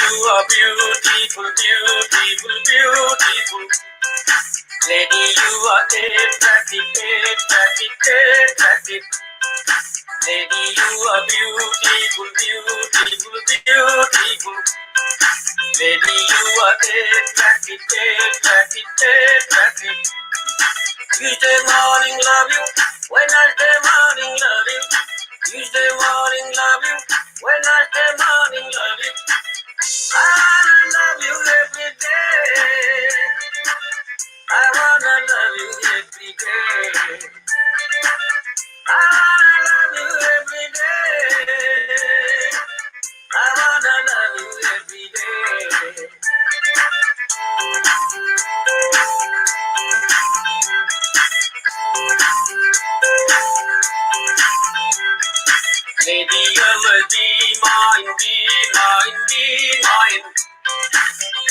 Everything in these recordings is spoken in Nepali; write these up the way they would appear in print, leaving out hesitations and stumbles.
you are beautiful, beautiful, beautiful. Lady, you are attractive, attractive, attractive. Lady, you are beautiful, beautiful, beautiful. Lady, you are attractive, attractive, attractive. Tuesday morning, love you. Wednesday morning, love you. Tuesday morning, love you. Wednesday morning, love you. I love you every day. I wanna love you every day. I love you every day. I wanna love you every day. Lady, you will be mine, be mine, be mine.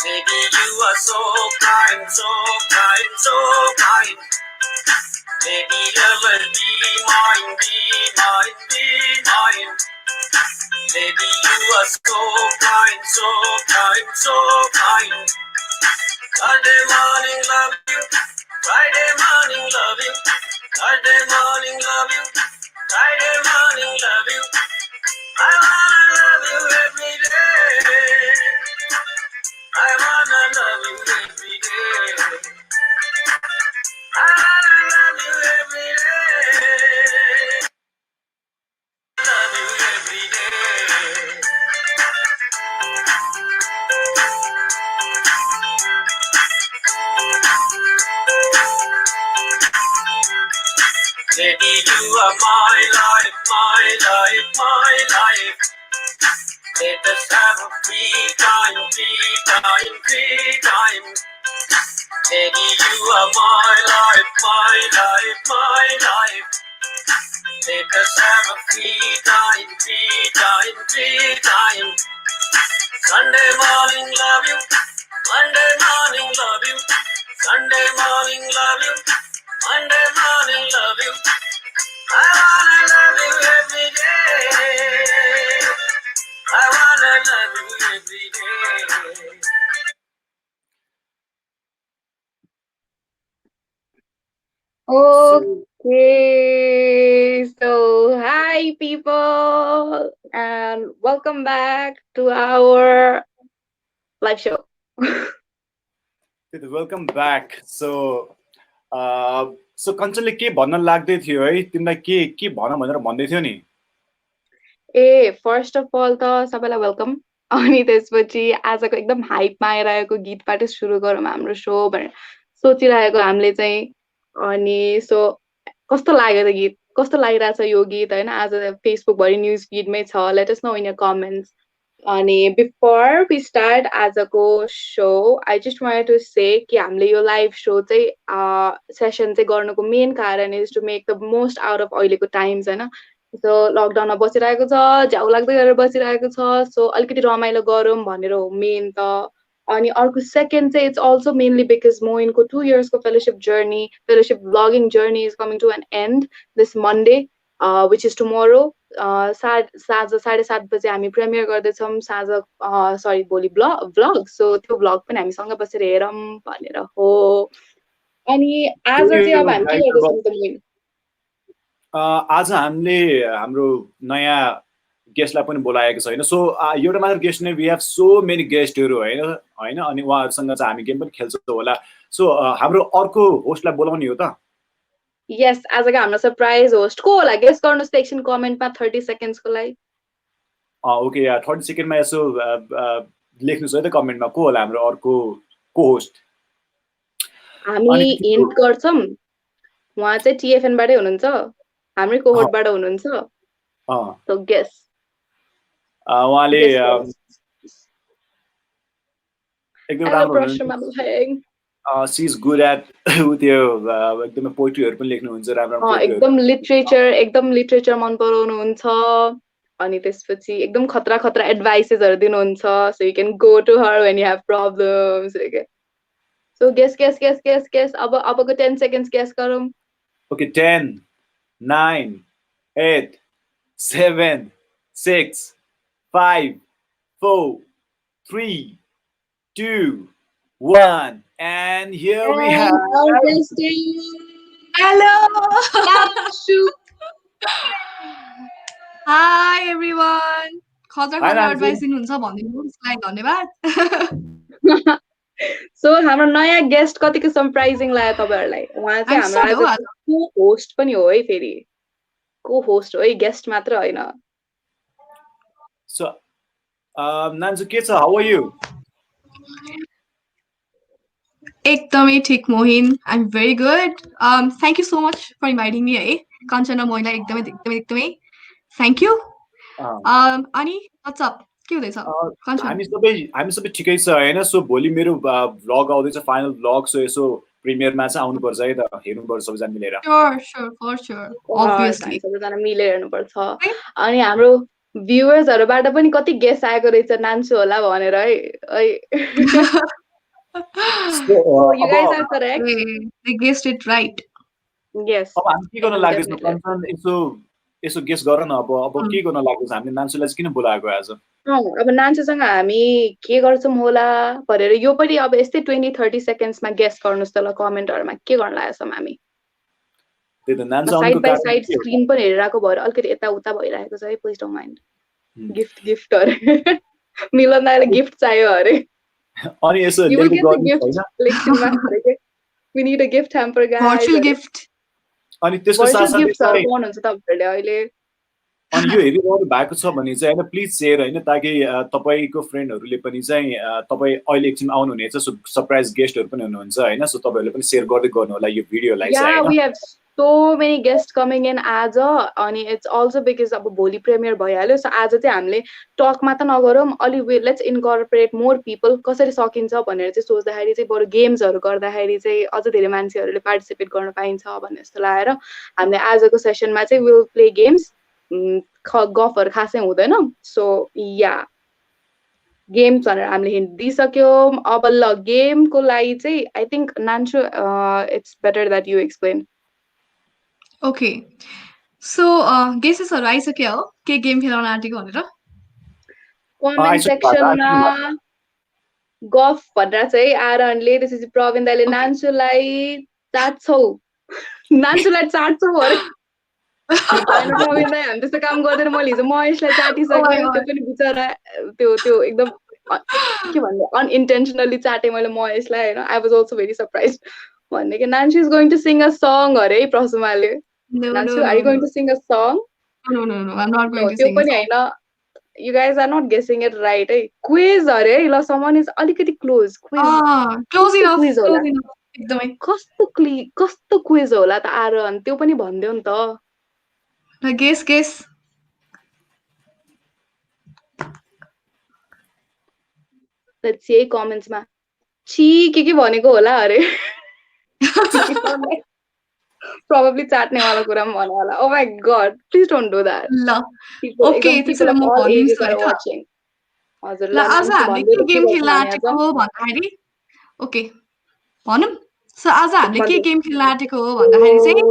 Lady, you are so kind, so kind, so kind. Lady, you will be mine, be mine, be mine. Lady, you are so kind, so kind, so kind. Sunday morning, love you. Friday morning, love you. Thursday morning, love you. Friday morning, love you. I wanna love you every day. I wanna love you every day. I wanna love you every day. Love you every day. Lady, you are my life, my life, my life. Let us have a free time, free time, free time. Lady, you are my life, my life, my life. Let us have a free time, free time, free time. Sunday morning, love you. Monday morning, love you. Sunday morning, love you. Monday morning, love you. I wanna love you every day. I wanna love you every day. So, Okay, so hi people, and welcome back to our live show. welcome back. So कञ्चनले के भन्न लाग्दै थियो है तिमीलाई के भन भनेर भन्दै थियो नि ए फर्स्ट अफ अल त सबैलाई वेलकम अनि त्यसपछि आजको एकदम हाइपमा आइरहेको गीतबाट सुरु गरौँ हाम्रो सो भनेर सोचिरहेको हामीले चाहिँ अनि सो कस्तो लाग्यो त गीत कस्तो लागिरहेछ यो गीत होइन आज फेसबुकभरि न्युज फिडमै छ let us know in your comments अनि बिफोर वी स्टार्ट आजको so I just wanted to say कि हामीले यो लाइभ सो चाहिँ सेसन चाहिँ गर्नुको मेन कारण is to make the most out of अहिलेको टाइम्स होइन सो लकडाउनमा बसिरहेको छ झ्याउ लाग्दै गरेर बसिरहेको छ सो अलिकति रमाइलो गरौँ भनेर हो मेन त अनि अर्को सेकेन्ड चाहिँ इट्स अल्सो मेनली बिकज म यिनको 2 इयर्सको fellowship journey fellowship blogging journey is coming to an end this Monday which is tomorrow साँझ 7:30 बजे हामी प्रिमियर गर्दैछौँ सरी भोलि भ्लग सो त्यो भ्लग पनि हामीसँग बसेर हेरौँ भनेर हो अनि आज चाहिँ अब हामी के गर्दैछौँ त मेन आज हामीले हाम्रो नयाँ गेस्टलाई पनि बोलाएको छ होइन सो एउटा मात्र गेस्ट नै वी हेभ सो मेनी गेस्टहरू होइन अनि उहाँहरूसँग चाहिँ हामी गेम पनि खेल्छौँ होला सो हाम्रो अर्को होस्टलाई बोलाउने हो त यस आजको हाम्रो सरप्राइज होस्ट को होला गेस गर्नुहोस् त एकछिन कमेन्टमा 30 सेकेन्ड्सको लागि ओके 30 सेकेन्डमा यसो लेख्नुहोस् है त कमेन्टमा को होला हाम्रो अर्को को होस्ट हामी हिन्ट गर्छौँ उहाँ चाहिँ टिएफएनबाटै हुनुहुन्छ हाम्रै कोहोर्टबाट हुनुहुन्छ सो गेस उहाँले एकदम राम्रो हुनुहुन्छ सी इज गुड एट त्यो एकदमै पोइट्रीहरू पनि लेख्नुहुन्छ राम्रो एकदम लिटरेचर मन पराउनुहुन्छ अनि त्यसपछि एकदम खतरा खतरा एडभाइसेसहरू दिनुहुन्छ so you can go to her when you have problems so guess अबको 10 सेकेन्ड्स गेस गरौँ okay 10 9 8 7 6 5 4 3, 2, 1, and here we have. Hello. Nanshu. Hi everyone. खतरा Hi, खतरा Nancy. एडभाइस दिनुहुन्छ भनिदिनु त्यसलाई धन्यवाद. सो हाम्रो नयाँ गेस्ट कतिको सरप्राइजिङ लाग्यो तपाईहरुलाई उहाँ चाहिँ I'm हाम्रो sorry, आज को होस्ट पनि हो है फेरि को होस्ट हो है गेस्ट मात्र हैन So, Nancy, के छ? How are you? एकदमै ठिक Mohin. I'm very good. Thank you so much for inviting me है. कञ्चना मोहिनलाई एकदमै thank you. अनि what's up? के हुँदैछ? कञ्चना. हामी सबै ठिकै छ हैन. सो भोलि मेरो भ्लग आउँदैछ फाइनल भ्लग. सो यसो प्रिमियरमा चाहिँ आउनुपर्छ है त हेर्नुपर्छ सबैजना मिलेर. Sure, for sure. Obviously. सबैजना मिलेर हेर्नुपर्छ अनि हाम्रो भ्युअर्सहरुबाट पनि कति गेस्ट आएको रहेछ नान्सु होला भनेर है So, you guys are correct. They guessed it right. Yes. अब हामी के गर्न लाग्दैछ कन्सर्न यसो गेस गर न अब के गर्न लाग्दैछ हामीले नान्सुलाई चाहिँ किन बोलाएको आज अब नान्सुसँग हामी के गर्छौं होला भनेर यो पनि अब यस्तै 20-30 सेकेन्ड्समा गेस गर्नुस् त ल कमेन्टहरुमा के गर्न लागेछौं हामी त्यही त नान्सु साइड आउनुको बाइ कारण साइड स्क्रिन पनि हेरिरहेको भएर अलिकति यता उता भइरहेको छ है प्लिज डोन्ट माइन्ड गिफ्ट अरे मिलन दाइले गिफ्ट चाहियो अरे अनि यसो You will लेबु get the गर्नु gift हैन collection मा अरे we need a gift hamper guys Virtual gift. अनि त्यसको virtual साथसाथै gifts हरु पाउनुहुन्छ तपाईहरुले अहिले अनि यो हेरिरहनु भएको छ भने चाहिँ हैन प्लिज शेयर हैन ताकि तपाईको फ्रेन्डहरुले पनि चाहिँ तपाई अहिले एकछिन आउनु हुनेछ सो सरप्राइज गेस्टहरु पनि हुनुहुन्छ हैन सो तपाईहरुले पनि शेयर गर्दै गर्नु होला यो भिडियोलाई चाहिँ Yeah, हैन we have so many guests coming in आज अनि it's also because अब भोलि प्रिमियर भइहाल्यो सो आज चाहिँ हामीले टकमा त नगरौँ अलि लेट्स इन्कर्पोरेट मोर पिपल कसरी सकिन्छ भनेर चाहिँ सोच्दाखेरि चाहिँ बरु गेम्सहरु गर्दाखेरि चाहिँ अझ धेरै मान्छेहरुले पार्टिसिपेट गर्न पाइन्छ भन्ने जस्तो लागेर हामीले आजको सेसनमा चाहिँ विल प्ले गेम्स गफहरु खासै हुँदैन सो या गेम्स भनेर हामीले हिन्ट दिइसक्यौं अब ल गेमको लागि चाहिँ I think Nansu it's better that you explain Okay. So, गेसेसहरु आइसक्यो हो के गेम खेलाउन आँटेको भनेर कमेन्ट सेक्सनमा गफ भनेर चाहिँ आरोहणले त्यसपछि प्रवीण दाइले नान्सुलाई चाट्छौ नान्सुलाई चाट्छौ अरे हैन प्रवीण दाइ हामी त्यस्तो काम गर्दैन मैले हिजो महेशलाई चाटिसकेँ त्यो पनि बिचरा त्यो एकदम के भन्ने अनइन्टेन्सनली चाटे मैले महेशलाई हैन I was also very surprise भन्ने कि Nansu is going to sing a song अरे प्रसमाले Nansu, are you going to sing a song? No, I'm not going to त्यो sing. पनि हैन you guys are not guessing it right है quiz अरे ल someone is अलिकति close quiz close enough quiz होला एकदमै कस्तो quiz होला त आरोहण त्यो पनि भन्देऊ नि त ल गेस let's see comments मा छि के भनेको होला अरे probably चाट्ने वाला कुरा पनि भन्नु होला oh my god please don't do that ल ओके त्यसैले म भनिदिन्छु है हजुर ल आज हामीले के गेम खेल्न आँटेको हो भन्दाखेरि ओके भनौँ सो आज हामीले के गेम खेल्न आँटेको हो भन्दाखेरि चाहिँ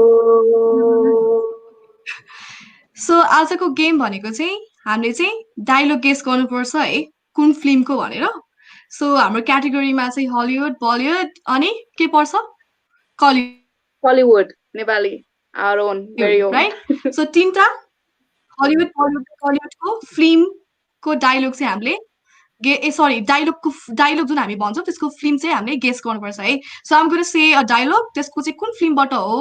सो आजको गेम भनेको चाहिँ हामीले चाहिँ डायलग गेस गर्नुपर्छ है कुन फिल्मको भनेर सो हाम्रो क्याटेगोरीमा चाहिँ हलिउड बलिउड अनि के पर्छ Kollywood Nepali our own very own right so तीनटा हलिउड बलिउडको फिल्मको डायलग चाहिँ हामीले डायलग जुन हामी भन्छौँ त्यसको फिल्म चाहिँ हामीले गेस गर्नुपर्छ है so I'm going to say a dialogue त्यसको चाहिँ कुन फिल्मबाट हो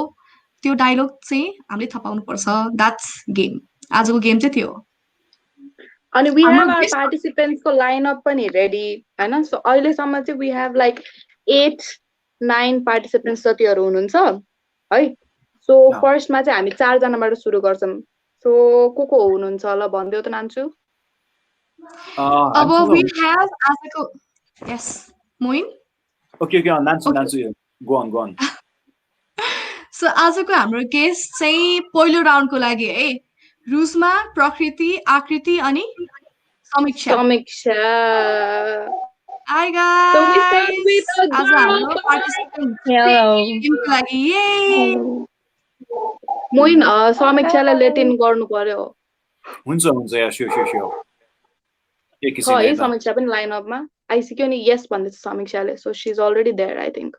त्यो डायलग चाहिँ हामीले थाहा पाउनुपर्छ द्याट्स गेम आजको गेम चाहिँ त्यो हो अनि we have our participants को lineup पनि ready हैन सो अहिलेसम्म चाहिँ we have like 8-9 participants जतिहरु हुनुहुन्छ है सो फर्स्टमा चाहिँ हामी 4 जनाबाट सुरु गर्छौं सो को हुनुहुन्छ ल भन्दियौ त नान्छु अब we have आजको यस Moin okay Nansu go on so आजको हाम्रो गेस्ट चाहिँ पहिलो राउन्डको लागि है रुसमा प्रकृति आकृति अनि समीक्षा Hi guys. So we start with a हाम्रो participant गेमको लागि yay. मोइन समीक्षालाई लेट इन गर्नु पर्यो हुन्छ या स्योर एक छ किसिमले है त समीक्षा पनि लाइनअपमा आइसक्यो नि यस भन्दैछ समीक्षाले so she is already there I think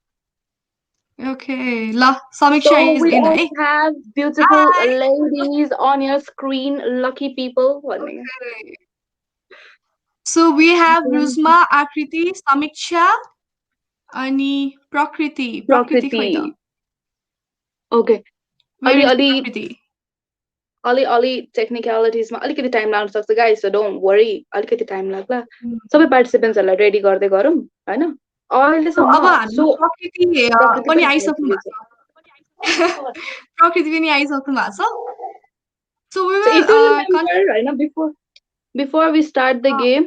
okay ल Samiksha So is we in है also have beautiful ladies on your screen, lucky people. भन्ने सो वी हैव रुजमा आकृति समीक्षा अनि प्रकृति प्रकृति खै त Okay. Where is अलि प्रकृति अलि टेक्निकलिटिजमा अलिकति टाइम लाग्न सक्छ गाइस सो डोन्ट वरी अलिकति टाइम लाग्ला सबै पार्टिसिपेन्ट्सहरूलाई रेडी गर्दै गरौँ हैन अहिलेसम्म अब हाम्रो सो प्रकृति प्रकृति पनि पनि आइसक्नु आइपुगेछ। भएको छ प्रकृति पनि आइसक्नु भएको छ so we So if you will remember हैन before we start the game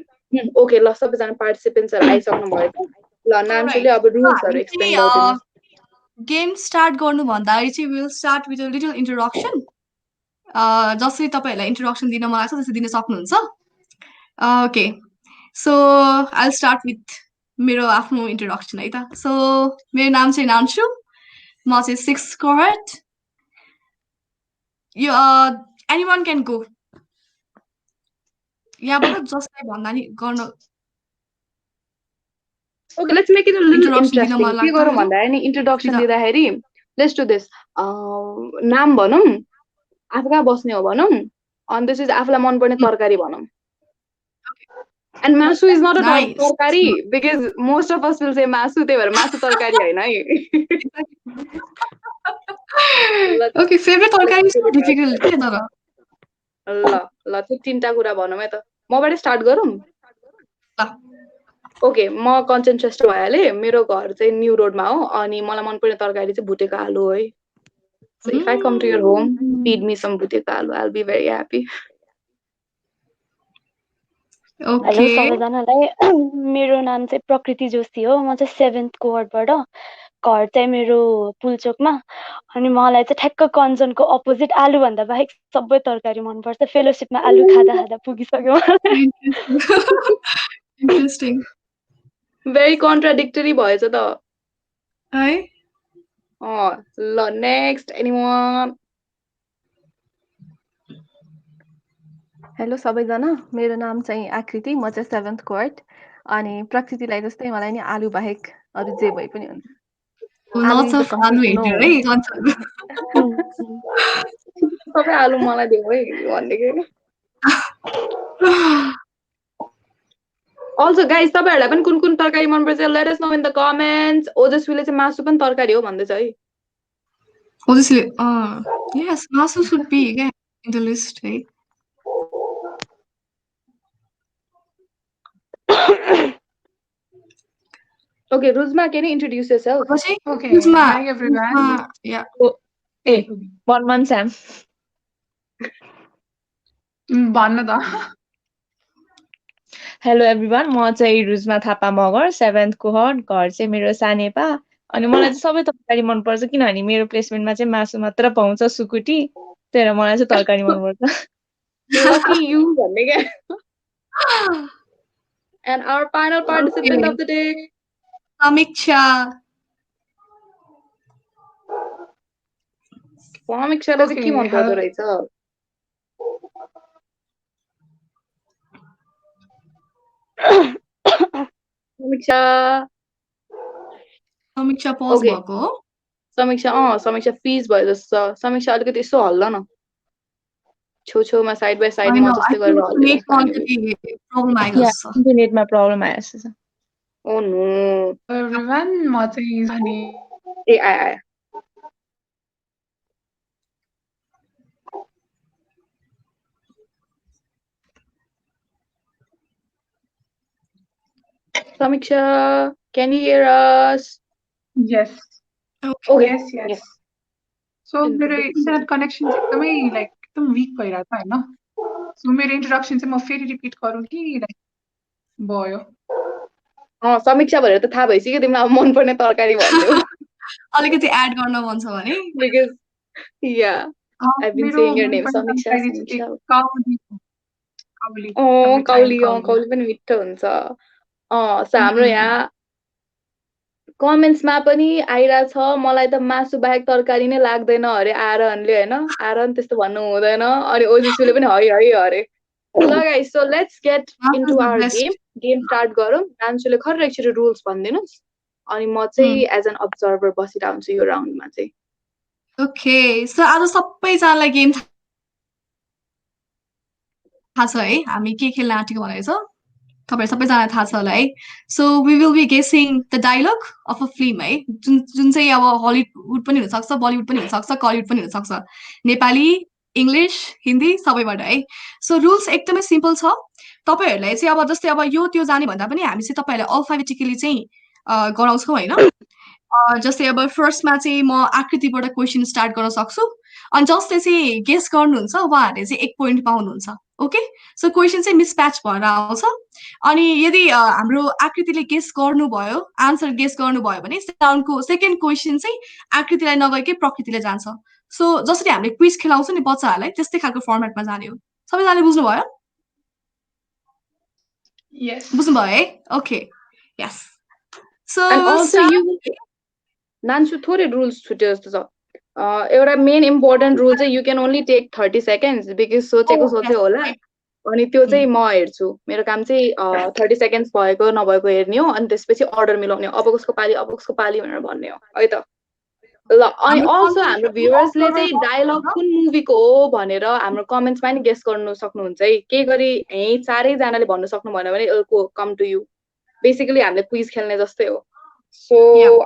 okay ल सबैजना पार्टिसिपेन्ट्सहरू आइसक्नु भयो ल नान्सुले अब रुल्सहरू एक्सप्लेन गरिदिनुहोस् गेम स्टार्ट गर्नुभन्दा अगाडि चाहिँ will start with a little introduction जसरी तपाईँहरूलाई इन्ट्रोडक्सन दिन मन लाग्छ त्यसरी दिन सक्नुहुन्छ okay so I start with मेरो आफ्नो इन्ट्रोडक्सन है त सो मेरो नाम चाहिँ नान्सु म चाहिँ 6th cohort यो एनीवन क्यान गो यहाँबाट जसलाई भन्दा नि गर्न Okay, let's make it a little Introduction दिन interesting. मलाई के गरौँ लाग्छ भन्दा नि इन्ट्रोडक्सन दिँदा। दिँदाखेरि लेट्स डु दिस नाम भनौँ आफू कहाँ बस्ने हो भनौँ अनि त्यसपछि आफूलाई मनपर्ने तरकारी भनौँ एन्ड मासु इज नट अ Nice. तरकारी because most of us will say मासु त्यही भएर मासु तरकारी होइन है ओके फेभरेट तरकारी इज डिफिकल्ट के तर ल ल त्यो तीनटा कुरा भनौँ है त मबाट स्टार्ट गरौँ ओके म कञ्चन श्रेष्ठ भइहालेँ मेरो घर चाहिँ न्यू रोडमा हो अनि मलाई मनपर्ने तरकारी चाहिँ भुटेको आलु है So if I come to your home, feed me some भुटेको आलु I'll be very happy. Okay hello सबैजनालाई मेरो नाम चाहिँ प्रकृति जोशी हो म चाहिँ 7th cohortबाट घर चाहिँ मेरो पुल्चोकमा अनि मलाई चाहिँ ठ्याक्क कञ्चनको अपोजिट आलु भन्दा बाहेक सबै तरकारी मनपर्छ फेलोसिपमा आलु खाँदा खाँदा पुगिसक्यो इन्ट्रेस्टिङ Very contradictory भएछ त है ल नेक्स्ट एनीवन हेलो सबैजना मेरो नाम चाहिँ आकृति म चाहिँ 7th cohort अनि प्रकृतिलाई जस्तै मलाई नि आलु बाहेक अरू जे भए पनि हुन्छ लट्स अफ आलु हेटर है कञ्चन सबै आलु मलाई देऊ है भन्ने के अल्सो गाइस तपाईहरुलाई पनि कुन कुन तरकारी मनपर्छ let us know in the comments ओजस्वीले चाहिँ मासु पनि तरकारी हो भन्दैछ है ओजस्वीले यस मासु शुड बी क्या इन द लिस्ट है Okay, Ruzma, can you introduce yourself? Okay, Ruzma, hi everyone. yeah. Hey, 1 month Sam. भन्नु त हेलो एभ्रिवान म चाहिँ रुजमा थापा मगर 7th cohort घर चाहिँ मेरो सानेपा अनि मलाई चाहिँ सबै तरकारी मनपर्छ किनभने मेरो प्लेसमेन्टमा चाहिँ मासु मात्र पाउँछ सुकुटी त्यही भएर मलाई चाहिँ तरकारी मनपर्छ Lucky you भन्ने के And our final participant of the day समीक्षा समीक्षाले चाहिँ के मन पर्दो रहेछ समीक्षा पज भएको हो समीक्षा फिज भयो जस्तो छ समीक्षा अलिकति यसो हल्ल न छेउछेउमा साइड बाइ साइड म जस्तै गरेर प्रब्लम आएको छ इन्टरनेटमा प्रब्लम आएछ ओ नो एभ्रिवान म चाहिँ अनि ए आया Samiksha, can you hear us? yes. Okay. Yes. So मेरो इन्टरनेट कनेक्सन चाहिँ एकदमै लाइक एकदम विक भइरहेको छ हैन सो मेरो इन्ट्रोडक्सन चाहिँ म फेरि रिपिट गरौँ कि लाइक भयो समीक्षा भनेर त थाहा भइसक्यो तिमीलाई अब मनपर्ने तरकारी भन्थ्यौ अलिकति एड गर्न मन छ भने because yeah I've been saying your name Samiksha काउली पनि मिठो हुन्छ सो हाम्रो यहाँ कमेन्ट्समा पनि आइरहेछ मलाई त मासु बाहेक तरकारी नै लाग्दैन अरे आरोहनले हैन आरोहन त्यस्तो भन्नु हुँदैन अनि ओजस्वीले पनि है है अरे ल guys, so let's get Nansu is into the our best. Game start गरौँ। नान्सुले खर्र एकचोटि रुल्स भनिदिनुहोस् अनि म चाहिँ एज एन अब्जर्भर बसिरहेको हुन्छु यो राउन्डमा चाहिँ। Okay, so आज सबैजनालाई गेम थाहा छ है हामी के खेल्न आँटेको भनेर छ तपाईहरु सबैजनालाई थाहा छ होला है। So we will be guessing the dialogue of a film है, जुन चाहिँ अब हलिउड पनि हुनसक्छ, बलिउड पनि हुनसक्छ, कलिउड पनि हुनसक्छ, नेपाली, इङ्ग्लिस, हिन्दी सबैबाट है। सो रुल्स एकदमै सिम्पल छ। तपाईहरुलाई चाहिँ अब जस्तै अब यो त्यो जाने भन्दा पनि हामी चाहिँ तपाईहरुलाई अल्फाबेटिकली चाहिँ गराउँछौँ हैन। जस्तै अब फर्स्टमा चाहिँ म आकृतिबाट क्वेसन स्टार्ट गर्न सक्छु अनि जसले चाहिँ गेस गर्नुहुन्छ उहाँहरूले चाहिँ 1 पोइन्ट पाउनुहुन्छ। ओके, सो क्वेसन चाहिँ मिसप्याच भएर आउँछ अनि यदि हाम्रो आकृतिले गेस गर्नुभयो, आन्सर गेस गर्नुभयो भने राउन्डको सेकेन्ड क्वेसन चाहिँ आकृतिलाई नगएकै प्रकृतिले जान्छ। सो जसरी हामीले क्विज खेलाउँछ नि बच्चाहरूलाई त्यस्तै खालको फर्मेटमा जाने हो। सबैजनाले बुझ्नुभयो? Yes. बुझ्नुभयो है? Okay, yes. So And also नान्सु थोरै रुल्स छुट्यो जस्तो छ। एउटा मेन इम्पोर्टेन्ट रुल चाहिँ you can only take 30 seconds because सोचेको सोचै होला अनि त्यो चाहिँ म हेर्छु। मेरो काम चाहिँ 30 सेकेन्ड्स भएको नभएको हेर्ने हो अनि त्यसपछि अर्डर मिलाउने हो, अब कसको पाली भनेर भन्ने हो है त। ल अनि अल्सो हाम्रो भ्युअर्सले चाहिँ डायलग कुन मुभीको हो भनेर हाम्रो कमेन्ट्समा नि गेस गर्नु सक्नुहुन्छ है। केही गरी यही चारैजनाले भन्नु सक्नु भएन भने it come to you. Basically हामीले क्विज खेल्ने जस्तै हो। So,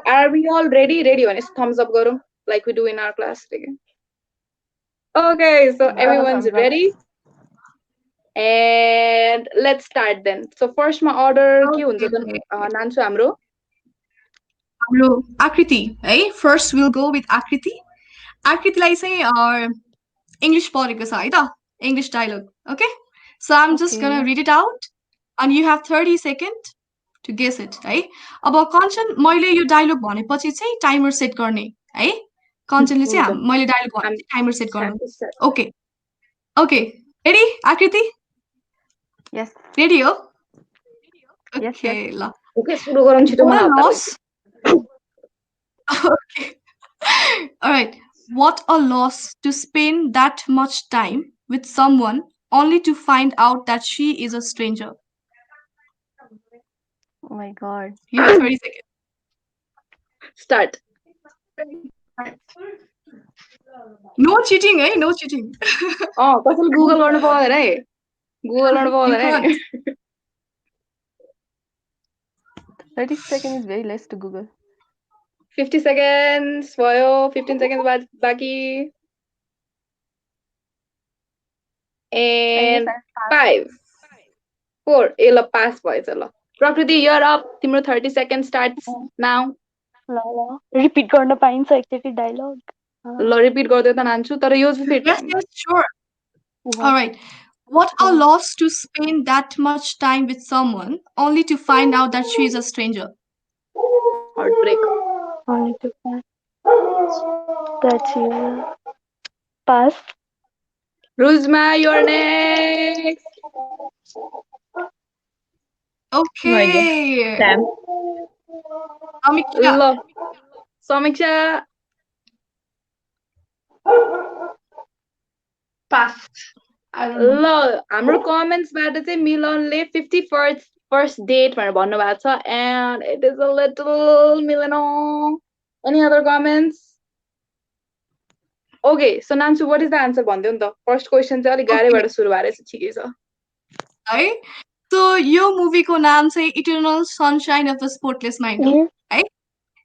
are we all ready? Ready भने thumbs up गरौँ like we do in our class. Okay, so everyone's ready. And let's start then. So first my order के हुन्छ त नान्सु हाम्रो आकृति है। फर्स्ट विल गो विथ आकृति। आकृतिलाई चाहिँ इंग्लिश पढेको छ है त, English dialogue. Okay, so I am just gonna read it out and you have 30 seconds to guess it है। अब कञ्चन मैले यो डायलग भनेपछि चाहिँ टाइमर सेट गर्ने है। कञ्चनले चाहिँ मैले डायलग भनेपछि टाइमर सेट गर्नु। ओके ओके, रेडी आकृति? यस रेडी हो? ओके ल ओके सुरु गरौँ छिटो म loss. Okay. All right. What a loss to spend that much time with someone only to find out that she is a stranger. Oh my god. You have 30 seconds. Start. No cheating, eh? No cheating. कसैले गुगल गर्नु पाउँदैन है। गुगल गर्नु पाउँदैन है। 30 seconds is very less to Google. 50 seconds भयो, 15 seconds बाँकी। And 5 4 ए ल पास भएछ। ल प्रकृति you're up. तिम्रो 30 seconds starts now. ल रिपिट गर्न पाइन्छ एकचोटि डायलग? ल रिपिट गर्दै त नान्छु तर यो चाहिँ Yes, sure. All right. What a loss to spend that much time with someone only to find out that she is a stranger. Heartbreak. Only to find that she pass. Ruzma, you're next. Okay. Sam. Samiksha. Samiksha. Pass. ल हाम्रो कमेन्ट्सबाट चाहिँ मिलनले 51st date भनेर भन्नुभएको छ and it is a little Milano. Any other comments? Okay, so Nansu, what is the answer भनिदेऊ नि त। फर्स्ट क्वेसन चाहिँ अलि गाह्रैबाट सुरु भएर चाहिँ ठिकै छ है। सो यो मुभीको नाम चाहिँ Eternal Sunshine of the Spotless Mind हो है।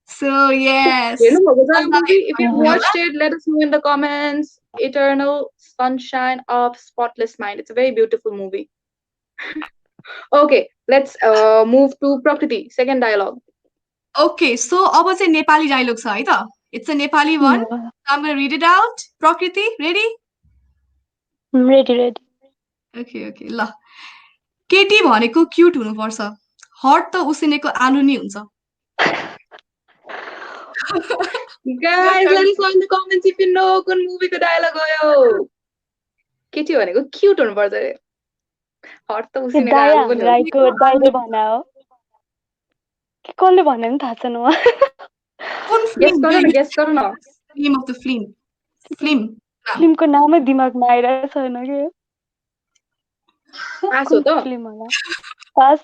सो यस, हेर्नु भएको छ यो movie? If you watched it, let us know in the comments. Eternal Sunshine of Spotless Mind. It's a very beautiful movie. Okay, let's move to Prakriti. Second dialogue. Okay, so अब चाहिँ नेपाली डायलग छ है त। It's a Nepali one. I'm going to read it out. Prakriti, ready? Ready. Okay, ल केटी भनेको क्यूट हुनुपर्छ, हट त उसिनेको आलु नि हुन्छ। Guys, let us know in the comments if you know कुन मुभीको डायलग हो यो। केटी भनेको क्यूट हुनुपर्छ रे, हट त उसिनेको आलु पनि हुन्छ। दाइको दाइले भना हो कि कसले भने नि थाहा छैन म। गेस गरौ न। नेम अफ द फिल्मको फिल्मको नामै दिमागमा आइरहेको छैन के। पास हो त फिल्म होला पास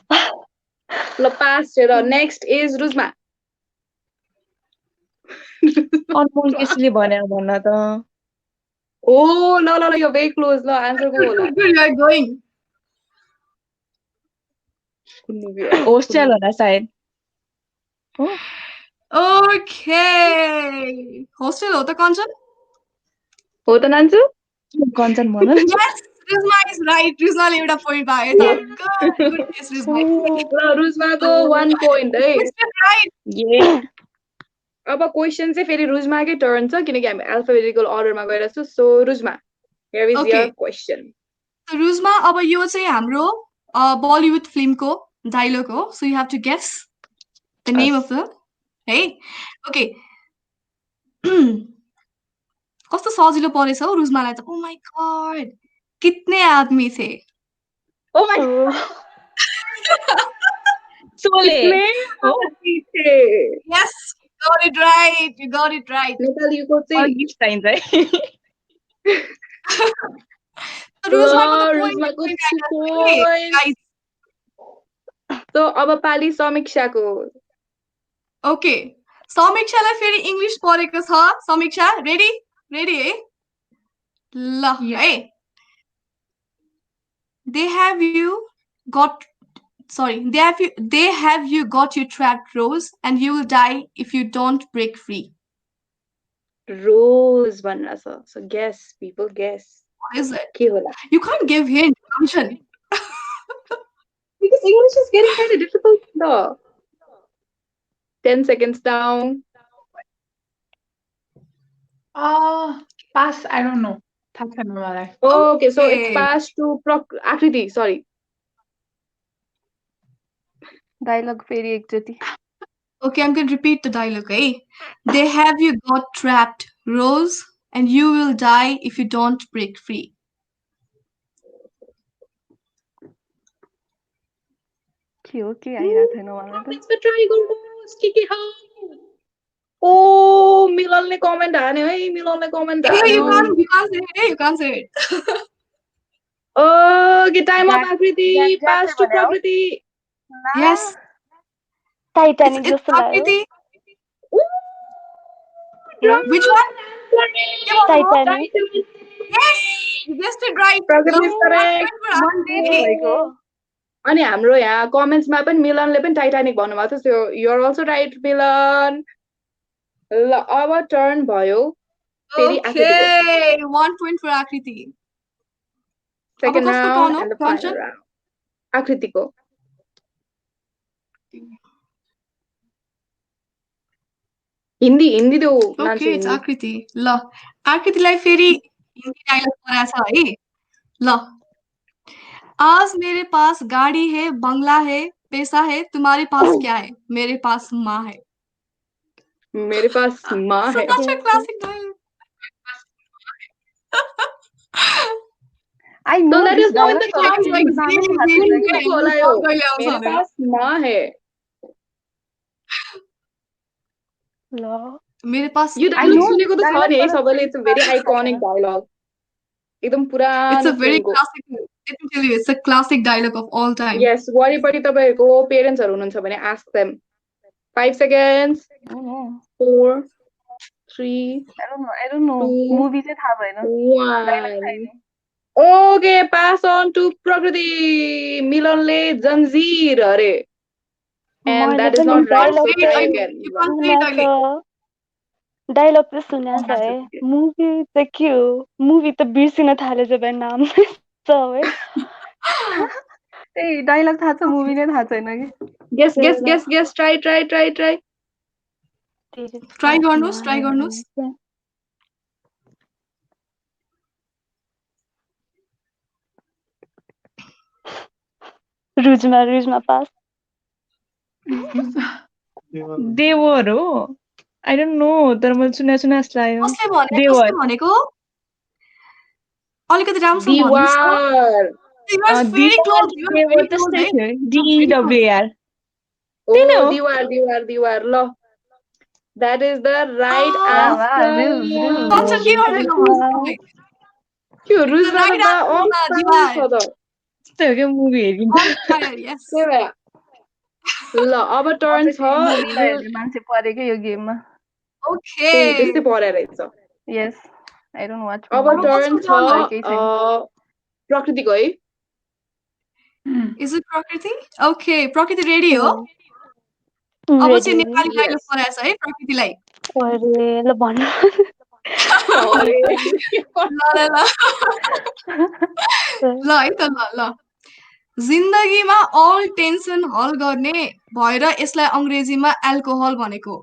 ल पास र नेक्स्ट इज रुजमा अनमोल केसीले भने भन्न त ओ ल ल ल यो भेरी क्लोज ल आन्सर को होला Good, you're going. कुन मुभी हो होस्टेल होला सायद हो Okay. Hostel हो त कञ्चन? हो त नान्छु कञ्चन भन न Yes, Rizma is right. Rizmaले एउटा point पायो त. Good guess, Rizma. ल रुजमाको 1 पोइन्ट है Right. ये अब क्वेसन चाहिँ फेरि रुजमाकै टर्न छ किनकि हामी अल्फाबेटिकल अर्डरमा गइरहेको छु so Rujma here is Okay. Your question Rujma अब यो चाहिँ हाम्रो बलिउड फिल्मको डायलग हो so you have to guess the name of the है ओके कस्तो सजिलो परेछ हौ रुजमालाई त ओ माय गॉड कितने आदमी थे ओ माय सोले हो yes got it right you got it right नेपालीको चाहिँ गिफ्ट चाहिन्छ है रुजमाको 2 पोइन्ट सो अब पाली समीक्षाको ओके समीक्षालाई फेरि इंग्लिश परेको छ समीक्षा रेडी रेडी है ल है they have you got you trapped Rose and you will die if you don't break free रोज भन्न छ so guess people guess what is it के होला you can't give hint Kanchan. because English is getting kind of difficult though 10 seconds down pass I don't know थाहा छैन मलाई okay so it's Okay. pass to आकृति sorry डायलग फेरि एकचोटि Okay, I'm going to repeat the dialogue, eh? They have you got trapped, Rose, and you will die if you don't break free. के हो के आइरहेको छैन मलाई त यसमा ट्राई गर्नुहोस् के हो ओ मिलनले कमेन्ट हान्यो है मिलनले कमेन्ट Hey, you हान्यो can't say it, eh? You can't say it. Okay time of Jack- Akriti Jack pass to भन्यो। प्रकृति Yes. टाइटानिक It's जस्तो लाग्यो Akriti. Which one? Titanic Yes! You guessed it right. Prakriti is Love, correct. one point for Akriti. भएको अनि हाम्रो यहाँ कमेन्ट्समा पनि मिलनले पनि टाइटानिक भन्नुभएको थियो so you are also right Milan ल अब टर्न भयो फेरि आकृतिको Okay, 1 point for Akriti. Second अब कसको turn राउन्ड हो? And the final Kanchan? Round आकृतिको हिन्दी हिन्दी देऊ मान्छे Okay, it's हिन्दी Akriti. ल आकृतिलाई फेरि हिन्दी डायलग पराछ है ल आज मेरे पास गाड़ी है बंगला है पैसा है तुम्हारे पास क्या है मेरे पास माँ है मेरे पास माँ है Such a classic dialogue. I So now let us this know in the dialogue comments like नामै really, थाहा really छैन कुन क्या। कुनको होला यो कहिले आउँछ मेरे भनेर। पास माँ है ल मेरे पास यो I डायलग know सुनेको त छ dialogue नि है तर सबैले इट्स भेरी आइकनिक डायलग एकदम it's पुरानो a very फिल्मको classic let me tell you it's a classic dialogue of all time यस वरिपरि तपाईँहरूको पेरेन्ट्सहरू हुनुहुन्छ भने ask them 5 seconds I don't know. 4 3 I don't know. Two. Movie चाहिँ थाहा भएन डायलग थाहा 1 छैन। ओके पास अन टु प्रकृति मिलनले जन्जिर अरे एन्ड मैले द्याट इज पनि नट राइट dialogue सो चाहिँ try I- again you can't say it like dialogue चाहिँ सुनेको छ है मुभी त के हो मुभी त बिर्सिन थाले जब नाम छ है त्यही डायलग थाहा छ मुभी नै थाहा छैन कि guess guess guess guess try try try try try गर्नुस् रुजमा पास देवर हो आई डोन्ट नो तर मैले सुने जस्तो लाग्यो कसले भनेको अलिकति राम्रोसँग भन्नुस् त दिवार You are very close. You are very close, त्यस्तै eh? थियो DEWR ओ त्यही नै हो। दिवार दिवार दिवार ल that is the right Ah, answer Kanchan, के गरेको भन्नुहोस् तपाईँ? के हो रुजमा right त answer अन is टाइम दिवार। छ त त्यस्तै हो क्या मुभी हेरिन्छ On fire, yes. त्यही भएर ल अब टर्न छ हेर्ने मान्छे परेकै यो गेममा त्यही त्यस्तै Okay. परेर रहेछ यस आई डोन्ट वाच अब What's टर्न your छ turn now? केही छैन प्रकृतिको है Is it Prakriti? Okay, Prakriti ready हो? अब रेडी चाहिँ नेपाली डायलग Yes. पराएछ है प्रकृतिलाई अरे ल भन्नु अरे, ल ल ल ल है त ल ल जिन्दगीमा अल टेन्सन हल गर्ने भएर यसलाई अङ्ग्रेजीमा एल्कोहल भनेको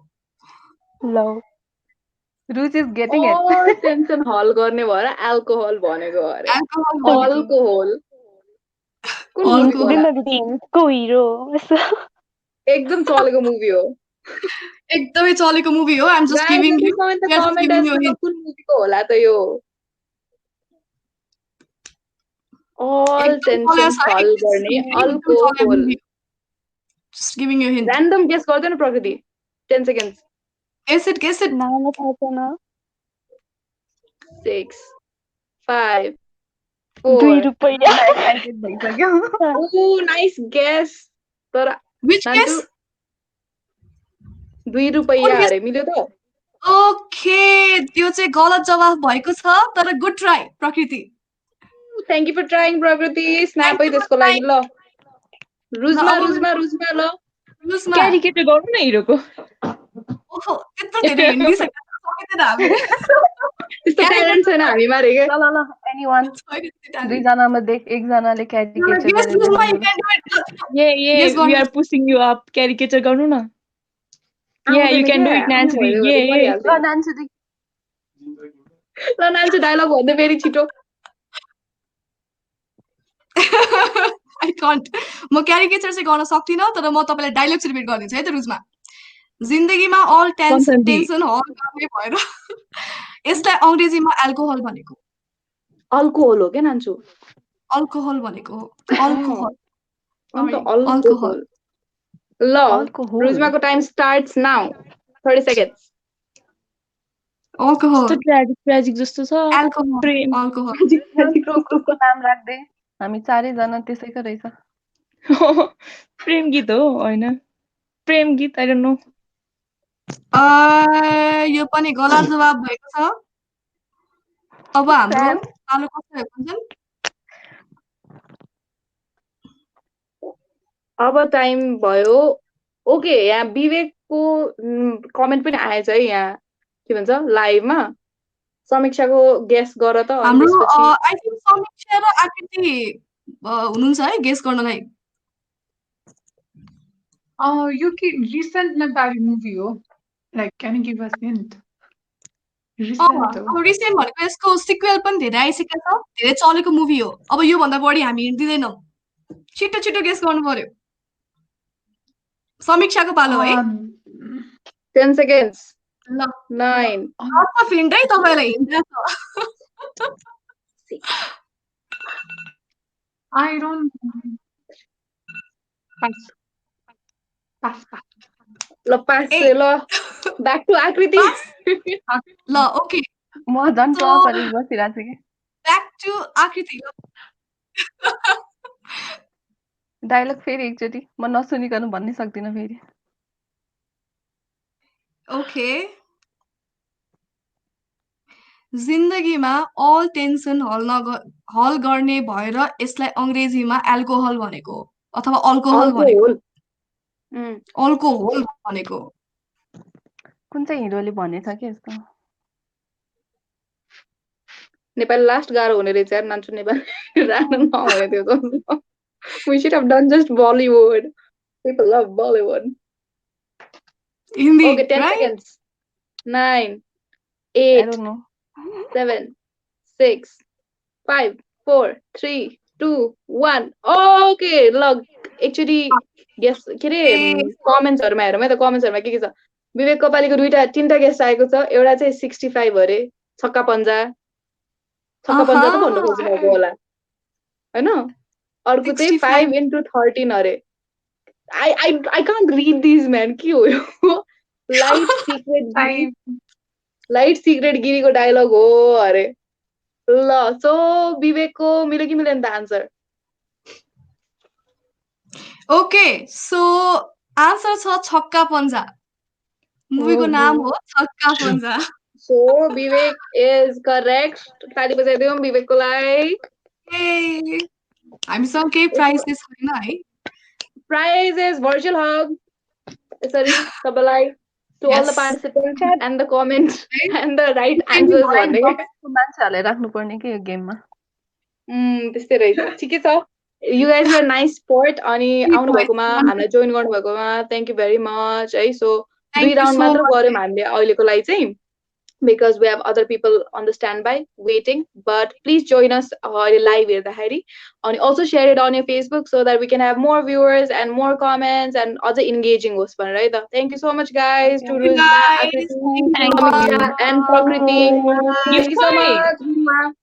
ल Ruch is getting it all tension हल गर्ने भएर एल्कोहल भनेको अरे एल्कोहल भनेको अल्कोहल कुन मुभीको Alcohol. होला जिन्दगी दिनको हिरो एकदम चलेको मुभी हो एकदमै चलेको मुभी हो आइम जस्ट गिभिङ यु कुन मुभीको होला त यो अल टेन्सन हल गर्ने alcohol just giving you hint random guess गर्दैन प्रकृति 10 सेकेन्ड्स गेस इट नाम थाहा छैन 6 5 2 4 रुपैयाँ एक्साइटेड भइसक्यो ओ नाइस गेस तर व्हिच गेस 2 रुपैयाँ अरे मिल्यो त ओके त्यो चाहिँ गलत जवाफ भएको छ तर गुड ट्राई प्रकृति थ्याङ्क यू फर ट्राइङ प्रकृति स्न्याप है त्यसको लागि ल रुजमा अब रुजमा रुजमा ल रुजमा क्यारिकेटर गर्नु न हिरोको ओहो त्यत्रो धेरै हिँडिसक्यो सकिँदैन हामी त्यस्तो ट्यालेन्ट छैन हामीमा रे के ल ल ल एनीवन दुईजना मध्ये एकजनाले क्यारिकेचर Yes, गरेर Ruzma, you देखाउनु। can do it. ये Yes, we are pushing you up caricature गर्नु न Yeah, you can do it, Nancy. Yeah. ल नान्छु दी ल नान्छु डायलग भन्दै फेरि छिटो I can't. म क्यारिकेचर चाहिँ गर्न सक्दिनँ तर म तपाईँलाई डायलग चाहिँ रिपिट गरिदिन्छु है त रुजमा जिन्दगीमा अल Constantly. टेन्सन हल गर्ने भएर यसलाई अङ्ग्रेजीमा एल्कोहल भनेको अल्कोहल हो क्या नान्छु अल्कोहल भनेको अल्कोहल अन्त अल्कोहल अल्कोहल ल अल्कोहल। रुजमाको time starts now 30 seconds alcohol कस्तो ट्रेजिक जस्तो छ एल्कोहल प्रेम अल्कोहल ग्रुपको नाम राख्दै हामी चारैजना त्यसैको रहेछ प्रेम गीत हो होइन प्रेम गीत आई डोन्ट नो यो पनि गलत जवाब भएको छ अब हाम्रो Sam. पालो कसरी भन्छन् अब टाइम भयो ओके यहाँ विवेकको कमेन्ट पनि आएछ है यहाँ के भन्छ लाइभमा समीक्षाको गेस गर त अनि हाम्रो त्यसपछि आई थिंक समीक्षा र आकृति हुनुहुन्छ है गेस गर्नलाई यो के रिसेन्ट नेपाली मुभी हो like can you give us hint recent हो अब रिसेन्ट भनेको यसको सिक्वेल पनि धेरै आइसकेको छ धेरै चलेको मुभी हो अब यो भन्दा बढी हामी हिँड दिँदैनौँ छिटो छिटो गेस गर्नु पर्यो समीक्षाको पालो है 10 सेकेन्ड्स ल 9 टफ हिन्ट है तपाईँलाई hint I don't pass pass pass ल पास ल ब्याक टु आकृति ल ओके म झन् So- टप गरेर बसिरहेको छु कि ब्याक टु आकृति डायलग फेरि एकचोटि म नसुनिकन भन्नै सक्दिनँ फेरि ओके जिन्दगीमा अल टेन्सन हल गर्ने भएर यसलाई अङ्ग्रेजीमा एल्कोहल भनेको अथवा अल्कोहल भनेको अल्कोहल भनेको कुन चाहिँ हिरोले भनेछ कि यस्तो नेपाली लास्ट गाह्रो हुने रहेछ यार नान्छु नेपाली राख्नु नहुने थियो त we should have done just Bollywood people love Bollywood Hindi okay 10 right? seconds 9 I 8 don't know 7 6 5 4 3 2 1 okay ल एक्चुअली गेस के रे कमेन्ट्सहरुमा हेरौँ है त कमेन्ट्सहरुमा के छ विवेक कपालीको तीनटा गेस आएको छ एउटा चाहिँ 65 अरे छक्का पञ्जा त भन्नु खोज्नुभएको होला हैन अर्को चाहिँ 5 into 13 अरे I can't read these man के हो यो लाइट सिक्रेट गिरीको डायलग हो अरे ल सो विवेकको मिल्यो कि मिलेन त आन्सर ओके सो आन्सर छ छक्का पन्जा मुभीको नाम हो छक्का पन्जा So Vivek is correct. ताली बजाइदिउँ विवेकको लागि. हामीसँग केही प्राइजेस छैन है Prize is virtual hug. Sorry, सबैलाई to all the Yes. participants and the comments and the right answers भन्ने. मान्छेहरूलाई राख्नुपर्ने के यो गेममा त्यस्तै रहेछ. ठिकै छ. You guys were nice sport अनि आउनु भएकोमा हामीलाई जोइन गर्नु भएकोमा thank you very much है. So Thank 2 you round so मात्र much. गर्यौं हामीले अहिलेको लागि चाहिँ because we have other people on the standby waiting, but please join us live हेर्दाखेरि and also share it on your Facebook so that we can have more viewers and more comments and also engaging होस् भनेर है त. Thank you so much guys to Ruzma, Akriti, Samika and Prakriti. Thank you so much.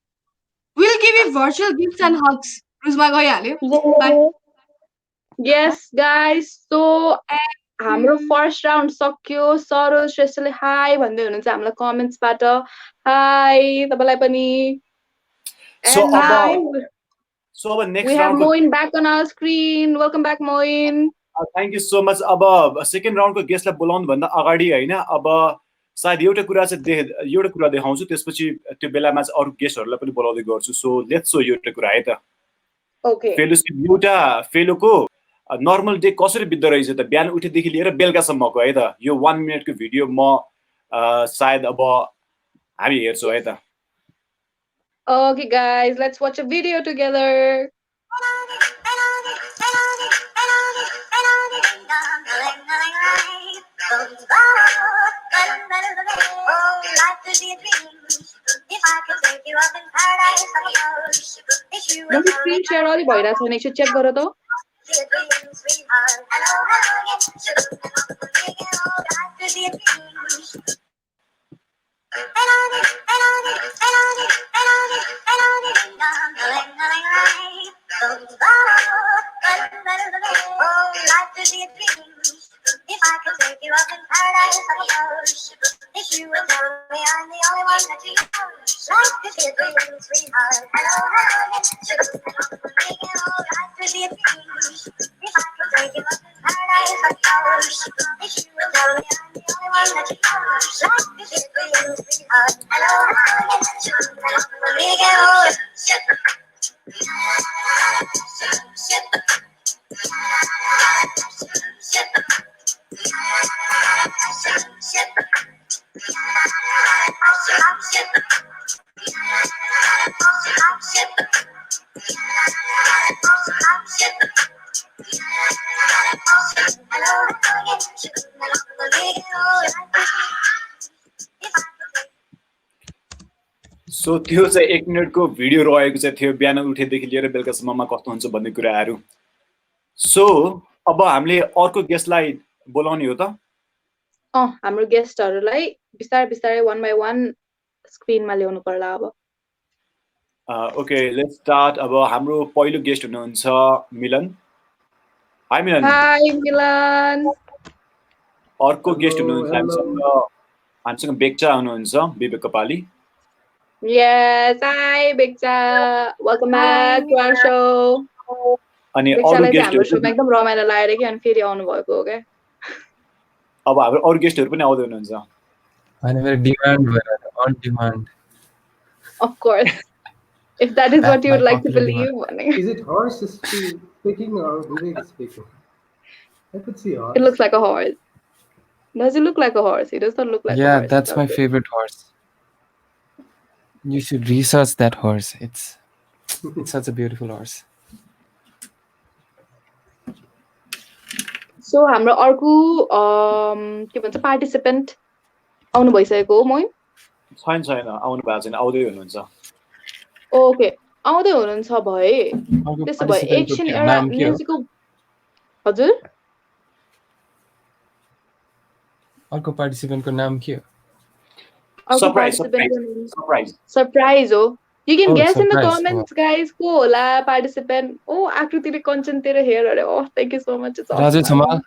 We'll give you virtual gifts and hugs. Ruzma गइहाल्यो. Bye. Yes guys, so हाम्रो फर्स्ट राउन्ड सक्यो. सरोज श्रेष्ठले हाई भन्दै हुनुहुन्छ हामीलाई कमेन्ट्सबाट. हाई तपाईलाई पनि. So And now So अब next we have round Moin back on our screen. Welcome back Moin. Thank you so much. अब सेकेन्ड राउन्डको गेस्टलाई बोलाउनु भन्दा अगाडि हैन अब सायद एउटा कुरा देखाउँछु त्यसपछि त्यो बेलामा चाहिँ अरु गेस्टहरुलाई पनि बोलाउँदै गर्छु. सो लेट्स सो एउटा कुरा है त. ओके. फेलोशिप एउटा फेलोको नर्मल डे कसरी बित्दो रहेछ त बिहान उठेदेखि लिएर बेलुकासम्मको है त. यो 1 मिनेटको भिडियो म सायद अब हामी हेर्छौं है त. Okay guys, let's watch a video together. Maybe screen share अलि भइरहेछ भने एकचोटि चेक गर त. If I could take you up in paradise on the ocean, if you would tell me I'm the only one that you know, life could be a dream, sweetheart. Hello, hello, yes, make it all life could be a dream. If I could take you up in paradise on the ocean, if you would tell me I'm the only one that you know, life could be a dream, sweetheart. Hello, hello, yes, make it all. So त्यो चाहिँ 1 मिनेटको भिडियो रहेको चाहिँ थियो बिहान उठेदेखि लिएर बेलुकासम्ममा कस्तो हुन्छ भन्ने कुराहरु. सो अब हामीले अर्को गेस्टलाई बोलाउने हो त. हाम्रो गेस्टहरुलाई बिस्तारै बिस्तारै 1 by 1 स्क्रिनमा ल्याउनु पर्ला अब. Okay let's start. अब हाम्रो पहिलो गेस्ट हुनुहुन्छ मिलन. हाई मिलन. हाई मिलन. अर्को गेस्ट हुनुहुन्छ हामीसँग बेक्चा हुनुहुन्छ विवेक कपाली. Yes, hi Bekcha. Welcome back to our show. अनि अरु गेस्टहरु एकदम रमाइलो लागेर के अनि फेरि आउनु भएको हो के. अब हाम्रो अरु गेस्टहरु पनि आउँदै हुनुहुन्छ. अनि मेरो डिमान्ड भएर on demand. Of course. If that is what you would like to believe. Is it horse speaking or Vivek speaking? I could see horse. It looks like a horse. Does it look like a horse? It does not look like a horse. Yeah, that's my favorite horse. You should research that horse. It's such a beautiful horse. So हाम्रो अर्को के भन्छ पार्टिसिपेन्ट आउनु भइसकेको हो मोइन? छैन आउनु भएको छैन आउँदै हुनुहुन्छ. ओके आउँदै हुनुहुन्छ भए त्यसो भए एकछिन एउटा म्युजिकको हजुर अर्को पार्टिसिपेन्टको नाम के हो? Surprise हो. You can guess in the comments guys को होला participant. Oh आकृतिले कञ्चन तेरो हेयर अरे. Oh thank you so much. It's awesome. Rajesh समाल.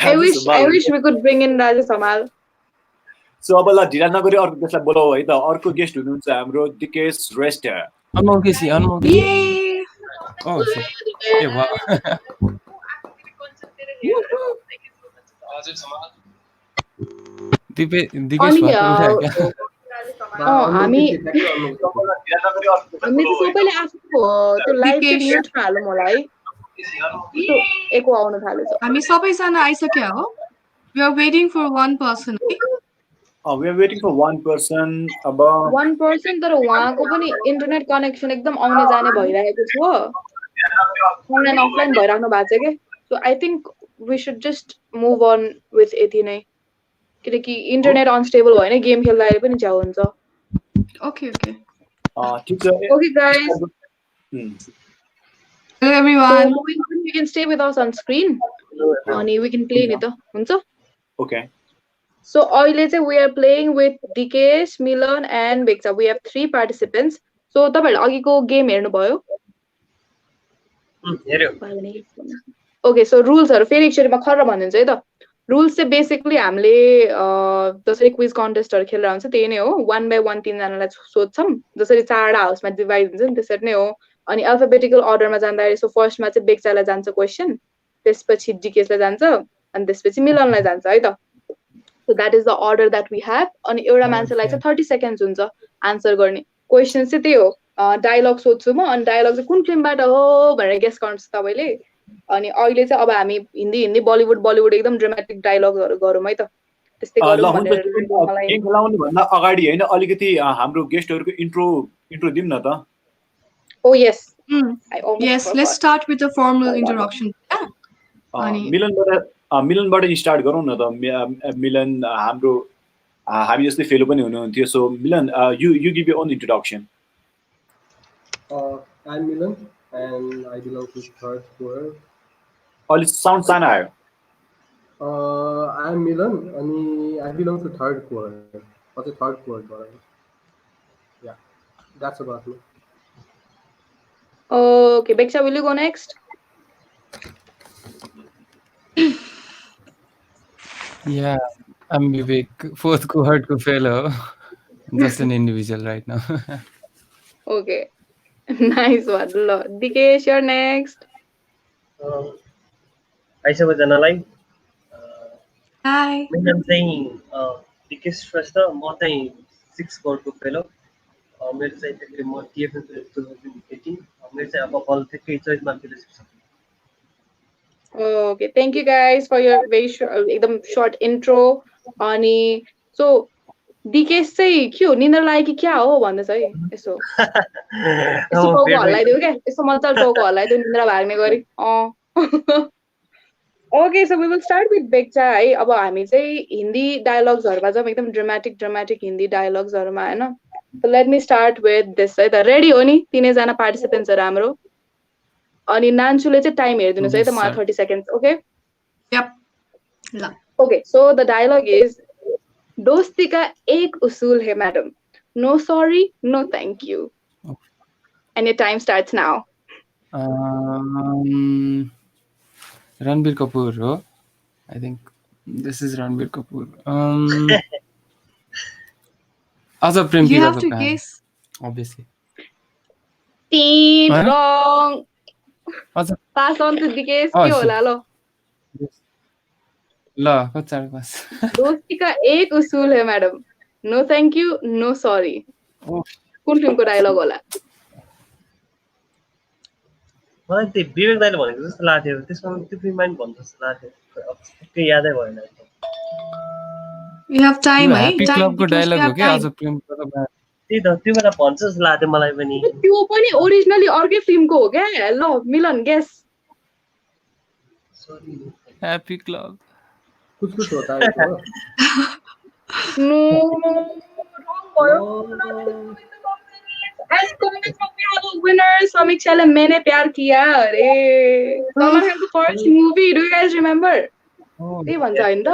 I wish we could bring in Rajesh Samal. So अब ल ढिला नगरी अर्को गेस्टलाई बोलाऊ है त. अर्को गेस्ट हुनुहुन्छ हाम्रो दिकेश श्रेष्ठ. अनमोल KC. Oh shit. Hey, wow. Dipesh अनि भर्खर उठायो क्या हामी ठ्याक्कै अल्मोस्ट हामीले चाहिँ सबैले आफ्नो त्यो लाइभ चाहिँ दिपेश म्युटमा हालौँ होला है त्यो एको आउन थालेछ हामी सबैजना आइसक्यो हो we are waiting for one person है we are waiting for one person. अब 1% तर उहाँको पनि इन्टरनेट कनेक्सन एकदम आउने जाने भइरहेको छ अनलाइन अफलाइन भइराख्नु भएको छ के so I think we should just move on with यति नै किनकि इन्टरनेट अनस्टेबल भयो भने गेम खेल्दाखेरि पनि झ्याउ हुन्छ ओके ओके ठिक छ okay guys hello everyone you can stay with us on screen अनि we can play नि त हुन्छ Okay. So अहिले चाहिँ we are playing with Dikesh, Milan and Bexa. We have 3 participants. So तपाईहरुले अघिको गेम हेर्नु भयो? हेर्यो Okay, so rules हरु फेरि एकचोटी म खर्र भनिदिन्छु है त. रुल्स चाहिँ बेसिकली हामीले जसरी क्विज कन्टेस्टहरु खेलेर हुन्छ त्यही नै हो 1 by 1 तीन जनालाई सोध्छौं जसरी चारवटा हाउसमा डिभाइड हुन्छ नि त्यसरी नै हो अनि अल्फाबेटिकल अर्डरमा जाँदाखेरि सो फर्स्टमा चाहिँ बेक्सालाई जान्छ क्वेशन त्यसपछि डिकेशलाई जान्छ अनि त्यसपछि मिलनलाई जान्छ है त so that is the order that we have अनि एउटा मान्छेलाई चाहिँ 30 सेकेन्ड्स हुन्छ आन्सर गर्ने क्वेशन चाहिँ त्यही हो डायलग सोध्छु म अनि डायलग चाहिँ कुन फिल्मबाट हो भनेर गेस गर्नुस् तपाईले अनि अहिले चाहिँ अब हामी हिन्दी बलिउड एकदम ड्रामेटिक डायलगहरु गरौँ है त त्यस्तै गरौँ भनेर मलाई गेम खेलाउने भन्दा अगाडि हैन अलिकति हाम्रो गेस्टहरुको इन्ट्रो दिउँ न त Oh yes. I yes, let's start with a formal introduction. मिलनबाट स्टार्ट गरौँ न त मिलन हाम्रो हामी जस्तै फेलो पनि हुनुहुन्थ्यो so Milan you give your own introduction. I'm Milan and I belong to third square. अलि साउन्ड सानो आयो I'm Milan and I belong to third square. What's the third square? Yeah, that's about me. Okay, Beksha, will you go next? Yeah, I'm Vivek, fourth cohort fellow. Just an individual right now. Okay, nice one. Dikesh, you're next. Hi सबैजनालाई Hi. मेरो नाम चाहिँ डिकेश श्रेष्ठ म चाहिँ 6 कोडको फेलो मेरो चाहिँ त्यसले म टिएफएम 2018 मेरो चाहिँ अब बल ठ्याक्कै चोइस मार्केट छ Okay, thank you guys for your very एकदम short intro. अनि so Dikesh चाहिँ के हो निन्द्रा लाग्यो कि क्या हो भन्दैछ है यसो यसो टाउको हल्लाइदियो क्या यसो मजाले टाउको हल्लाइदियो निन्द्रा भाग्ने गरी Okay, so we will start with Beksha है अब हामी चाहिँ हिन्दी डायलग्सहरुमा जाउँ एकदम ड्रामेटिक हिन्दी डायलग्सहरुमा हैन So let me start with this है त रेडी हो नि तीनै जना पार्टिसिपेन्ट्सहरु हाम्रो अनि नान्चुले चाहिँ टाइम हेरिदिनुस् है त मलाई 30 सेकेन्ड्स ओके Yep. ल Okay, so the dialogue is दोस्ती का एक उसूल है madam no sorry no thank you and your time starts now. Ranbir Kapoor, oh? I think this is Ranbir Kapoor. Aza Prem You Ki have Gata to Kahan, guess. obviously. Team wrong. Aza Pass on to Dikesh के होला लो ल कच्चा पास दोस्ती का एक उसूल है madam no thank you no sorry कुन फिल्मको डायलग होला मलाई त्यो विवेक दाइले भनेको जस्तो लाग्थ्यो त्यसमा त्यो रिमाइन्ड भन्नु जस्तो लाग्थ्यो त्यो यादै भएन You have time है Happy Club को डायलग हो क्या Aza Prem Ki Gata त्यही त त्यो बेला भन्छ जस्तो लाग्थ्यो मलाई पनि त्यो पनि ओरिजिनली अर्कै फिल्मको हो क्या ल मिलन गेस Happy Club. कुछ होता है तो नो रङ भयो And comments we have a winner समीक्षाले मैंने प्यार किया अरे Salman Khan's first movie do you guys remember त्यही भन्छ हैन त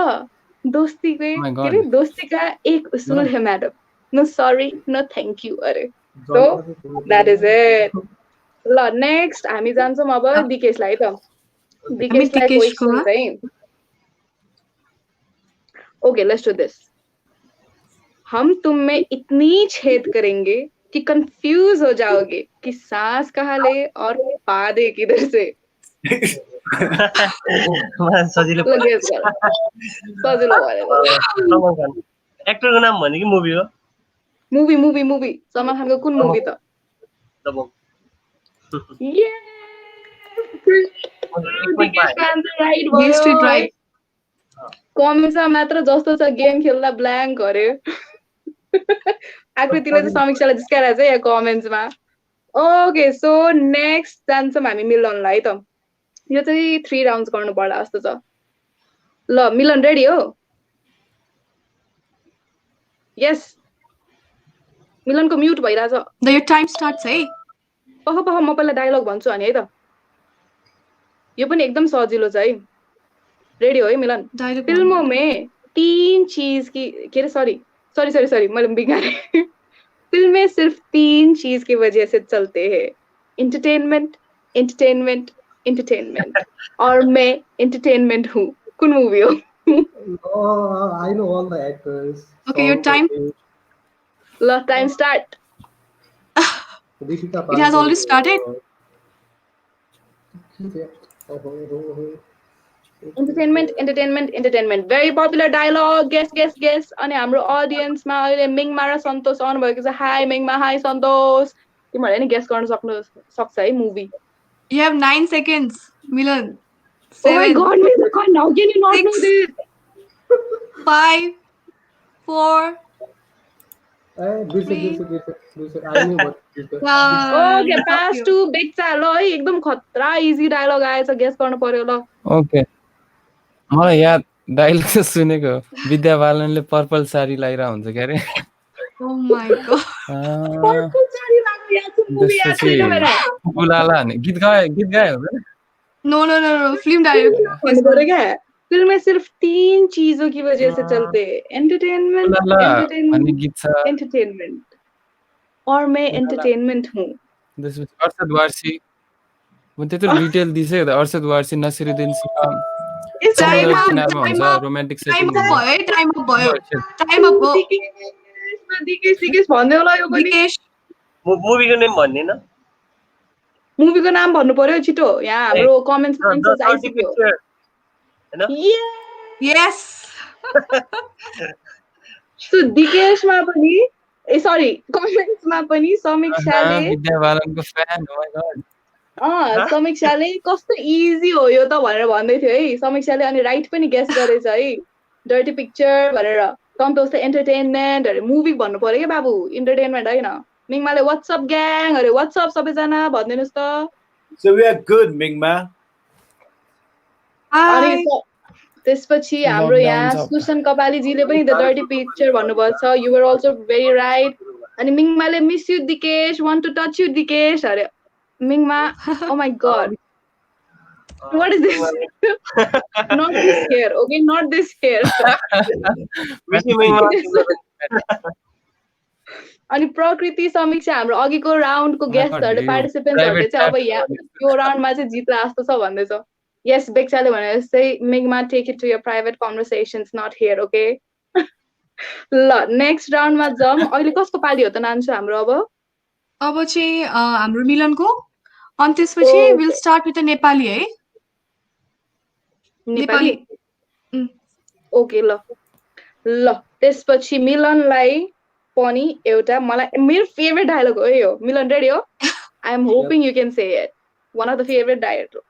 दोस्ती के रे दोस्ती का एक उसूल है madam no sorry no thank you अरे so that is it ल नेक्स्ट हामी जान्छौं अब दिकेशलाई त दिकेशलाई क्वेशन चाहिँ ओके लेट्स डू दिस हम तुम में इतनी छेद करेंगे कि कंफ्यूज हो जाओगे कि सांस कहाँ ले और पादे किधर से। सजिलो ल गेस गर सजिलो भयो सलमान खान एक्टरको नाम भने कि मुभी हो मुभी मुभी मुभी सलमान खानको कुन मुभी त Dabangg right Gay Street Right. कमेन्ट्समा मात्र जस्तो छ गेम खेल्दा ब्ल्याङ्क गर्यो आकृतिले चाहिँ समीक्षालाई जिस्काइरहेको छ यहाँ कमेन्ट्समा। ओके सो नेक्स्ट जान्छौँ हामी मिलनलाई त यो चाहिँ 3 राउन्ड्स गर्नु पर्ला जस्तो छ। ल मिलन रेडी हो? यस मिलनको म्युट भइरहेछ। The your time starts है। पख पख म पहिला डायलग भन्छु अनि है त यो पनि एकदम सजिलो छ है। रेडी हो है मिलन? फिल्मों में 3 चीज की के रे सॉरी मैंने बिगाड़े फिल्में सिर्फ 3 चीज की वजह से चलते हैं एंटरटेनमेंट एंटरटेनमेंट एंटरटेनमेंट और मैं एंटरटेनमेंट हूँ। कौन मूवी हो? I know all the actors. Okay, your time. ल time start. Deepika It has already started. Entertainment entertainment entertainment very popular dialogue guess guess guess. अनि हाम्रो अडियन्समा अहिले मिङमा र सन्तोष आउनुभएको छ। हाई मिङमा, हाई सन्तोष। तिमीहरूले नि गेस गर्न सक्छ है movie. You have 9 seconds, Milan. Oh my 7, god, Milan, how can you not know 6, this? 5, 4, okay pass to बेच्चा ल है एकदम खतरा इजी डायलग आएछ गेस गर्नु पर्यो ल। ओके मलाई याद डायलग चाहिँ सुनेको विद्या बालनले पर्पल साडी लगाइरा हुन्छ के अरे Oh my god. Purple sari लाग्यो याद छ मुभी याद छैन मेरो। बुलाला नि गीत गायो होइन? No. Film director. भन्नु पर्यो क्या फिल्में सिर्फ 3 चीजों की वजह से चलते हैं एंटरटेनमेंट एंटरटेनमेंट और मैं एंटरटेनमेंट हूँ। अर्शद वारसी म त्यत्रो डिटेल दिइसक्यो त अर्शद वारसी नसिरुद्दिन सिकाम रोमान्टिक सेटिङ टाइम अप भयो दिकेश भन्दै होला यो पनि। मुभीको नेम भन्ने न मुभीको नाम भन्नु पर्यो छिटो यहाँ हाम्रो कमेन्ट्समा आन्सर आइसक्यो हैन। यस सो दिकेशमा पनि सरी कमेन्ट्समा पनि समीक्षाले विद्या बालनको फ्यान हो माय गॉड समीक्षाले कस्तो इजी हो यो त भनेर भन्दै थियो है समीक्षाले। अनि राइट पनि गेस गरेछ है डर्टी पिक्चर भनेर। सन्तोष त एन्टरटेनमेन्ट अरे मुभी भन्नु पर्यो क्या बाबु इन्टरटेनमेन्ट होइन। मिङमाले व्हाट्सअप ग्याङ अरे व्हाट्सअप सबैजना भनिदिनुस् त। So we are good मिङमा। अनि त्यसपछि हाम्रो यहाँ सुसन कपालीजीले पनि द डर्टी पिक्चर भन्नुभएको छ। You were also very right. अनि मिङमाले miss you Dikesh want to touch you Dikesh अरे मिङमा oh my god what is this not this here okay not this here अनि प्रकृति समीक्षा हाम्रो अघिको राउन्डको गेस्टहरु पार्टिसिपेन्ट्सहरुले चाहिँ अब यो राउन्डमा चाहिँ जित्ला जस्तो छ भन्दै छ। यस बेक्साले भने जस्तै मिङमा take it to your private conversations not here okay. ल नेक्स्ट राउन्डमा जाउँ। अहिले कसको पाली हो त नान्छु हाम्रो अब चाहिँ हाम्रो मिलनको अनि त्यसपछि विल स्टार्ट विथ नेपाली है नेपाली ओके ल ल त्यसपछि मिलनलाई पनि एउटा मलाई मेरो फेभरेट डायलग हो यो। मिलन रेडी हो? I am hoping you can say it one of the favourite dialogue.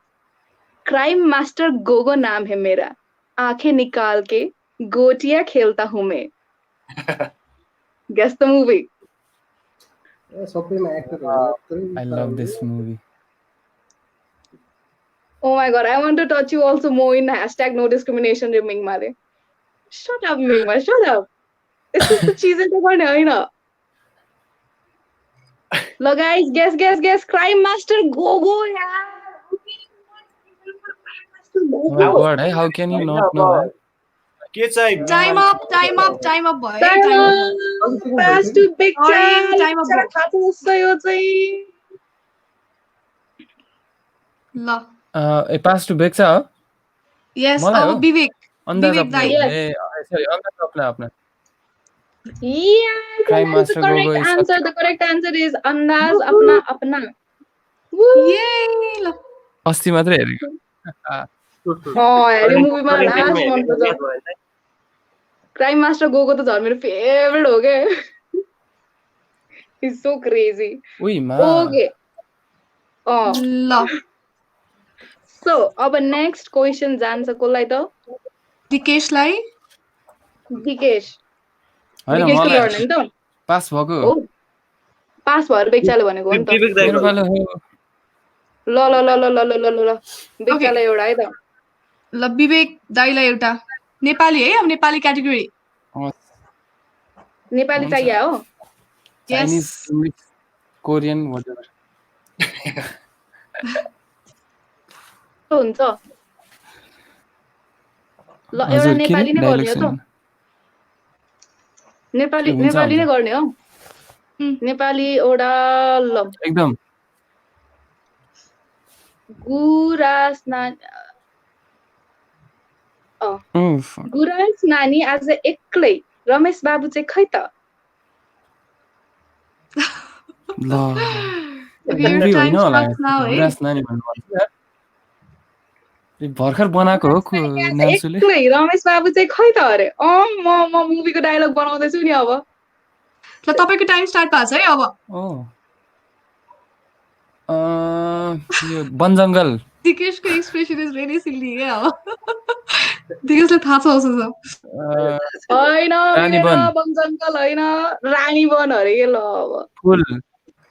Crime master Gogo नाम है मेरा आंखें निकाल के गोटियां खेलता हूं मैं। Guess the movie. I love this movie. Oh my god, I want to touch you also more in hashtag no discrimination Mingmale. Shut up Mingma, shut up. यस्तो चीजें त गर्ने हैन। ल guys guess crime master Gogo यार। Oh my god, hey, how can you not know that? के चाहिँ टाइम अप भयो pass to picture time up भयो थाहा छ यो चाहिँ ल ए पास टु बेक्सा हो? यस अब विवेक अन्दाज अपना ए सरी अन्दाज अपना Yes, Crime that is the Master Gogo correct is answer. The correct answer is Andaz Apna Apna. Yay! ल अस्ति मात्रै हेरेको हेरी मुभीमा लास्ट मनपर्छ क्राइम मास्टर गोगो त झन् मेरो फेभरेट हो के इज सो क्रेजी उइमा ओके ल सो अब नेक्स्ट क्वेसन जान्छ कसलाई त दिकेशलाई दिकेश हैन दिकेशको मलाई टर्न नि त पास भएको हो पास भएर बेक्चाले भनेको हो नि त मेरो पालो हो ल ल ल ल ल ल ल ल बेक्चालाई एउटा है त ल विवेक दाइलाई एउटा नेपाली है अब नेपाली क्याटेगोरी नेपाली चाहियो हो चाइनिज इंग्लिश कोरियन व्हाटएभर हुन्छ ल एउटा नेपाली नै गर्ने हो त नेपाली नेपाली नै गर्ने हो नेपाली एउटा ल एकदम गुरास नानी आज एक्लै रमेश बाबु चाहिँ खै त ल मुभी होइन होला गुरास नानी भन्नु भर्खर बनाएको हो नान्सुले एक्लै रमेश बाबु चाहिँ खै त अरे म मुभीको डायलग बनाउँदैछु नि अब ल तपाईको टाइम स्टार्ट भएको छ है अब यो बनजंगल दिकेशको एक्सप्रेसन इज भेरी सिली के अब दिकेशले थाहा छ जस्तो छ हैन बनजंगल हैन रानी वन अरे के ल अब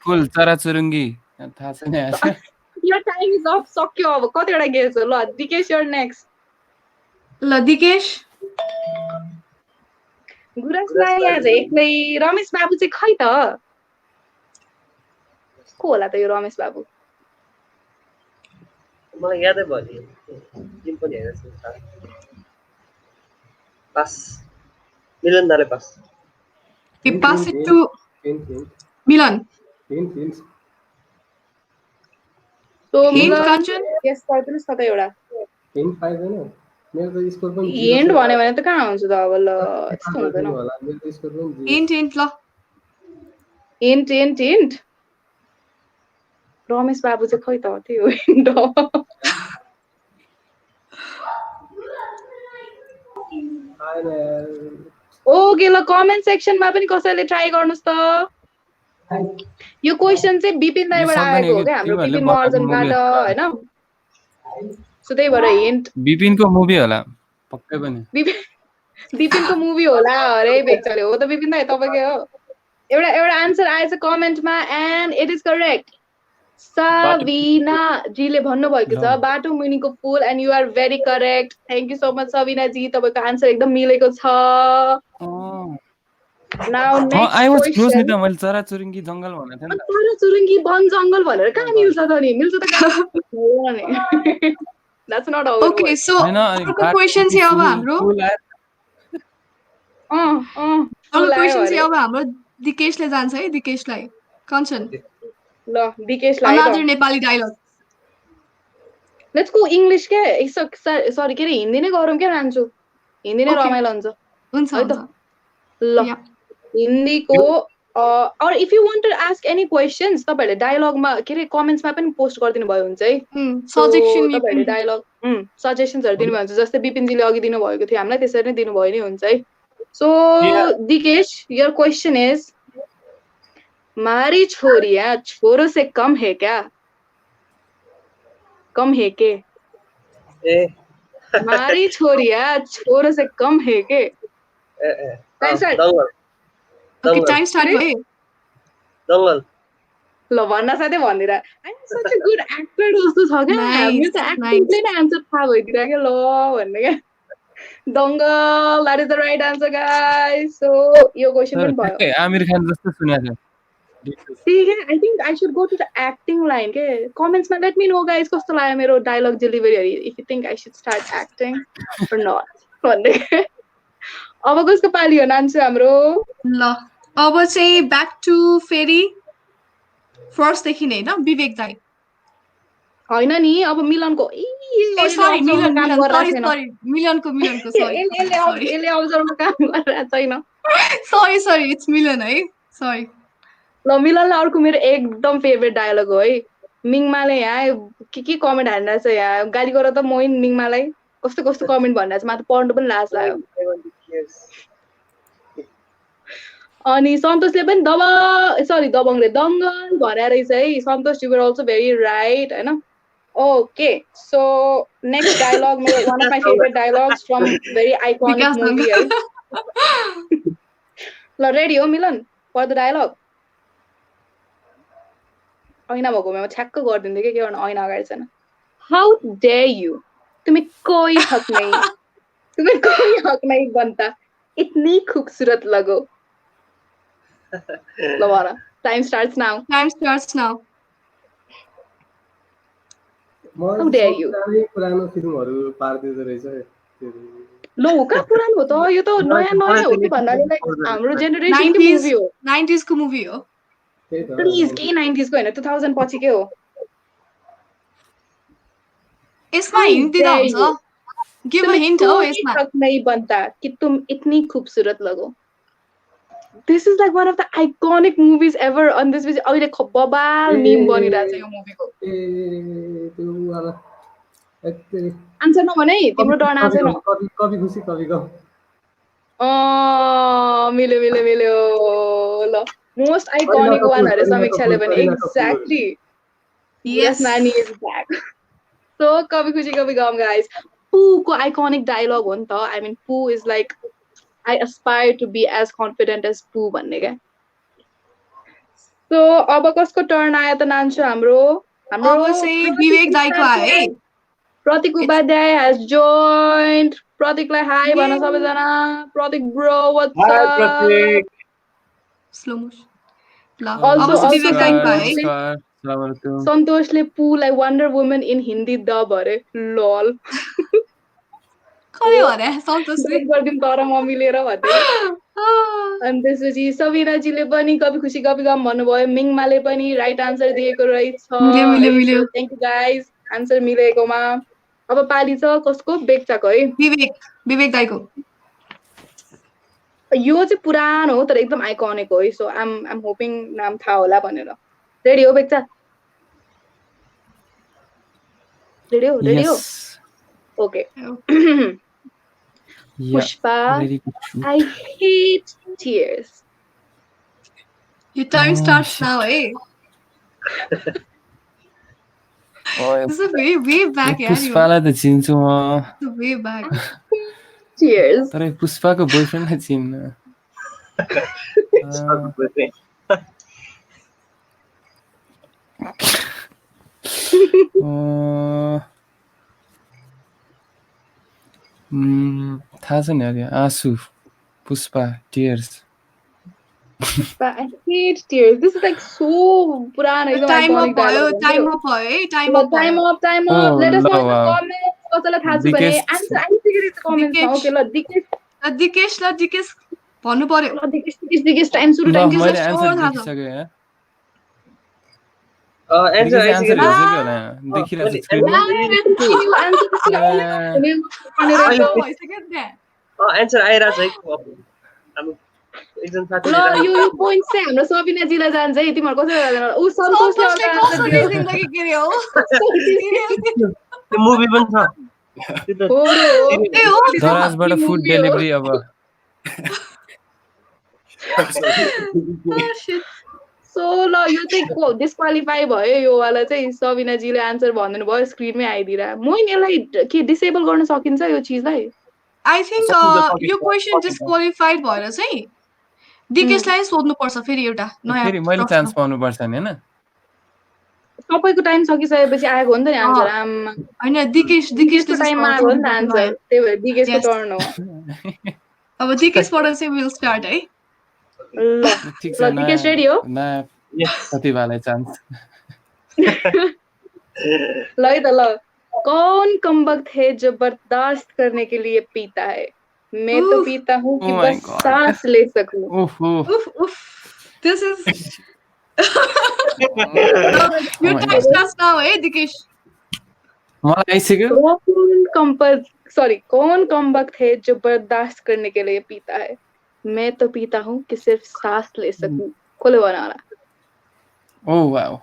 फुल चराचुरुङ्गी थाहा छैन यार यो टाइम इज अफ सक्यो अब कतिवटा गेस हो ल दिकेश योर नेक्स्ट ल दिकेश गुरास नानी आज एक्लै रमेश बाबु चाहिँ खै त को होला त यो रमेश बाबु मलाई यादै भयो जिम पनि हेरेको पास मिलन दाले pass we pass it to Milan so hint Kanchan yes गरिदिनुस् न त एउटा हिन्ट पाइदैन मेरो त स्कोर पनि हिन्ट भन्यो भने त कहाँ हुन्छ त अब ल त्यस्तो हुँदैन होला मेरो त स्कोर पनि हिन्ट ल हिन्ट रमेश बाबु चाहिँ खै त त्यही हो हिन्ट ओके ल कमेन्ट सेक्सनमा पनि कसैले ट्राई गर्नुस् त यो क्वेशन चाहिँ बिपिन दाइबाट आएको हो क्या हाम्रो बिपिन महर्जनबाट हैन सो त्यही भएर हिन्ट बिपिनको मुभी होला पक्कै पनि बिपिनको मुभी होला अरे बेक्चले हो त बिपिन दाइ तपाईकै हो एउटा आन्सर आएछ कमेन्टमा and it is correct Sabina जीले भन्नुभएको छ बाटो मुनिको फुल and you are very correct thank you so much Sabina ji तपाईको आन्सर एकदम मिलेको छ now next I was close with मैले चराचुरुङ्गी जंगल भनेको थिएँ नि चराचुरुङ्गी वन जंगल भनेर कहाँ मिल्छ त नि मिल्छ त That's not how it okay so अर्को क्वेशन चाहिँ अब हाम्रो अर्को क्वेशन चाहिँ अब हाम्रो दिकेशले जान्छ है दिकेशलाई कञ्चन ल दिकेशलाई another Nepali dialogue let's go English के सरी के हिन्दी नै गरौँ के रान्छु हिन्दी नै रमाइलो हुन्छ है त ल हिन्दीको or if you want to ask any questions तपाईहरुले डायलगमा के रे कमेन्ट्समा पनि पोस्ट गरिदिनु भयो हुन्छ है सजेसन तपाईहरुले डायलग सजेसन्सहरु दिनु भयो हुन्छ जस्तै बिपिन जीले अघि दिनु भएको थियो हामीलाई त्यसरी नै दिनु भयो नि हुन्छ है so Dikesh your question is मारी छोरिया छोरो से कम है क्या कम है के मारी छोरिया छोरो से कम है के Okay, time start भयो दंगल ल भन्न साथै भन्दिरा I am such a good actor जस्तो छ के हामी त एक्टिङले नै आन्सर थाहा भइदिरा के ल भन्ने के Dangal that is the right answer guys so यो क्वेशन पनि भयो आमिर खान जस्तो सुनेको ठीक है I think I should go to the acting line के कमेन्ट्स मा लेट मी नो गाइस कस्तो लाग्यो मेरो dialogue delivery if you think I should start acting or not भन्ने अब कसको पाली हो नान्छु हाम्रो ल अब चाहिँ ब्याक टु फेरि फर्स्ट देखि नै हैन विवेक दाइ होइन नि अब मिलनको सरी मिलन काम मिलन गरिरहेको सरी छैन सरी मिलनको सरी यसले अब्जर्भमा काम गरिरहेको छैन सरी सरी इट्स मिलन है सरी ल मिलनलाई अर्को मेरो एकदम फेभरेट डायलग हो है मिङमाले यहाँ के कमेन्ट हानिरहेको छ यहाँ गाली गर त मोइन मिङमालाई कस्तो कस्तो कमेन्ट भनिरहेको छ मलाई त पढ्नु पनि लाज लाग्यो अनि सन्तोषले पनि दबङ रे दङ्गल भने रहेछ है Santosh you were also very right होइन ओके सो नेक्स्ट डायलग मेरो one of my favourite dialogues from very iconic movie है ल रेडी हो मिलन फर द डायलग ऐना भएको म छ्याक्क गरिदिन्थेँ कि के गर्नु ऐना अगाडि छैन हाउ डेयर यू तुम्हें कोई हक नहीं बनता इतनी खूबसूरत लगो ल भन time starts now How dare you? पुरानो फिल्महरु पार्दिँदो रहेछ लो कहाँ पुरानो हो त यो त नयाँ हो कि भन्नाले लाइक हाम्रो जेनेरेसनको मुभी हो 90s को मुभी हो प्लिज के 90s को हैन 2000 पछि के हो यसमा हिन्ट दिँदा हुन्छ गिभ अ हिन्ट हो यसमा हक नहीं बनता कि तुम इतनी खूबसूरत लगो This is like one of the iconic movies ever on this video. अहिले बबाल मीम बनिरहेछ यो मुभीको आन्सर नभने तिम्रो टर्न आन्सर न कवि खुसी कवि गम मिल्यो ल मोस्ट आइकनिक वान हरे समीक्षाले पनि एक्ज्याक्टली यस नानी इज ब्याक सो कवि खुसी कवि गम गाइस पूको आइकनिक डायलग हो नि त आई मीन पू is like I aspire to be as confident as Pooh भन्ने क्या सो अब कसको टर्न आयो त नान्छु हाम्रो अब चाहिँ विवेक दाइको आयो है प्रतीक उपाध्याय has joined प्रतीकलाई हाई भन्न सबैजना Pratik bro what's up Pratik slow motion ल अब चाहिँ विवेक दाइको आयो है सन्तोषले पूलाई Wonder Woman in Hindi dub अरे लल खै अरे सन्तोषले गर्दिम तर म मिलेर भन्थे अनि त्यसपछि सबिनाजीले पनि कवि खुसी कवि गम भन्नुभयो मिङमाले पनि राइट आन्सर दिएको रहेछ मिल्यो थ्याङ्क यू गाइस आन्सर मिलेकोमा अब पाली छ कसको बेक्चाको है विवेक दाइको यो चाहिँ पुरानो हो तर एकदम आइकनिक हो है सो आइम होपिङ नाम थाहा होला भनेर रेडी हो बेक्चा रेडी हो okay Pushpa, I hate tears. Your time starts now, eh? This is way back, yeah. पुष्पालाई त चिन्छु म Way back. Cheers. तर पुष्पाको बोयफ्रेन्डलाई चिन्न थाहा छ नि अहिले आँसु Pushpa tears Pushpa, I hate tears. This is like so पुरानो एकदम Time up iconic dialogue. Time up. Let us know in the comments. कसैलाई थाहा छ भने आन्सर आइसकेको छ कमेन्टमा ओके ल दिकेश भन्नु पर्यो ल दिकेश टाइम सुरु टाइम मैले आन्सर देखिसके यहाँ आन्सर आइसक्यो देखिरहेको छ आन्सर आइरहेछ है एकजना साथी ल यो पोइन्ट चाहिँ हाम्रो सबिनाजीलाई जान्छ है तिमीहरु कसरी जाँदैन उ सन्तोषले आन्सर जिन्दगी के रे हो त्यो मुभी पनि छ दराजबाट फुड डेलिभरी अब सो ल यो चाहिँ डिस्क्वालिफाई भयो यो वाला चाहिँ सबिनाजीले आन्सर भनिदिनु भयो स्क्रिनमै आइदिरा मोइन यसलाई के डिसेबल गर्न सकिन्छ यो चीजलाई आई थिंक यो क्वेशन डिस्क्वालिफाइड भएर चाहिँ दिकेशलाई सोध्नु पर्छ फेरि एउटा नयाँ फेरि मैले चान्स पाउनु पर्छ नि हैन तपाईको टाइम सकिसकेपछि आएको हो नि त नि आन्सर हैन दिकेशको टाइममा आएको हो नि त आन्सर त्यही भएर दिकेशको टर्न हो अब दिकेशबाट चाहिँ विल स्टार्ट है ल दिकेश रेडी हो प्रतिभालाई चान्स ल है त ल कौन कमबख्त है जो बर्दाश्त करने के लिए पीता है मैं तो पीता हूँ कि बस सांस ले सकूं उफ this is your time starts now eh Dikesh मलाई आइसक्यो कौन कमबख्त है जो बर्दाश्त करने के लिए पीता है? मैं तो पीता हूँ कि सिर्फ सांस ले सकूं। कसले भन होला? ओ वाओ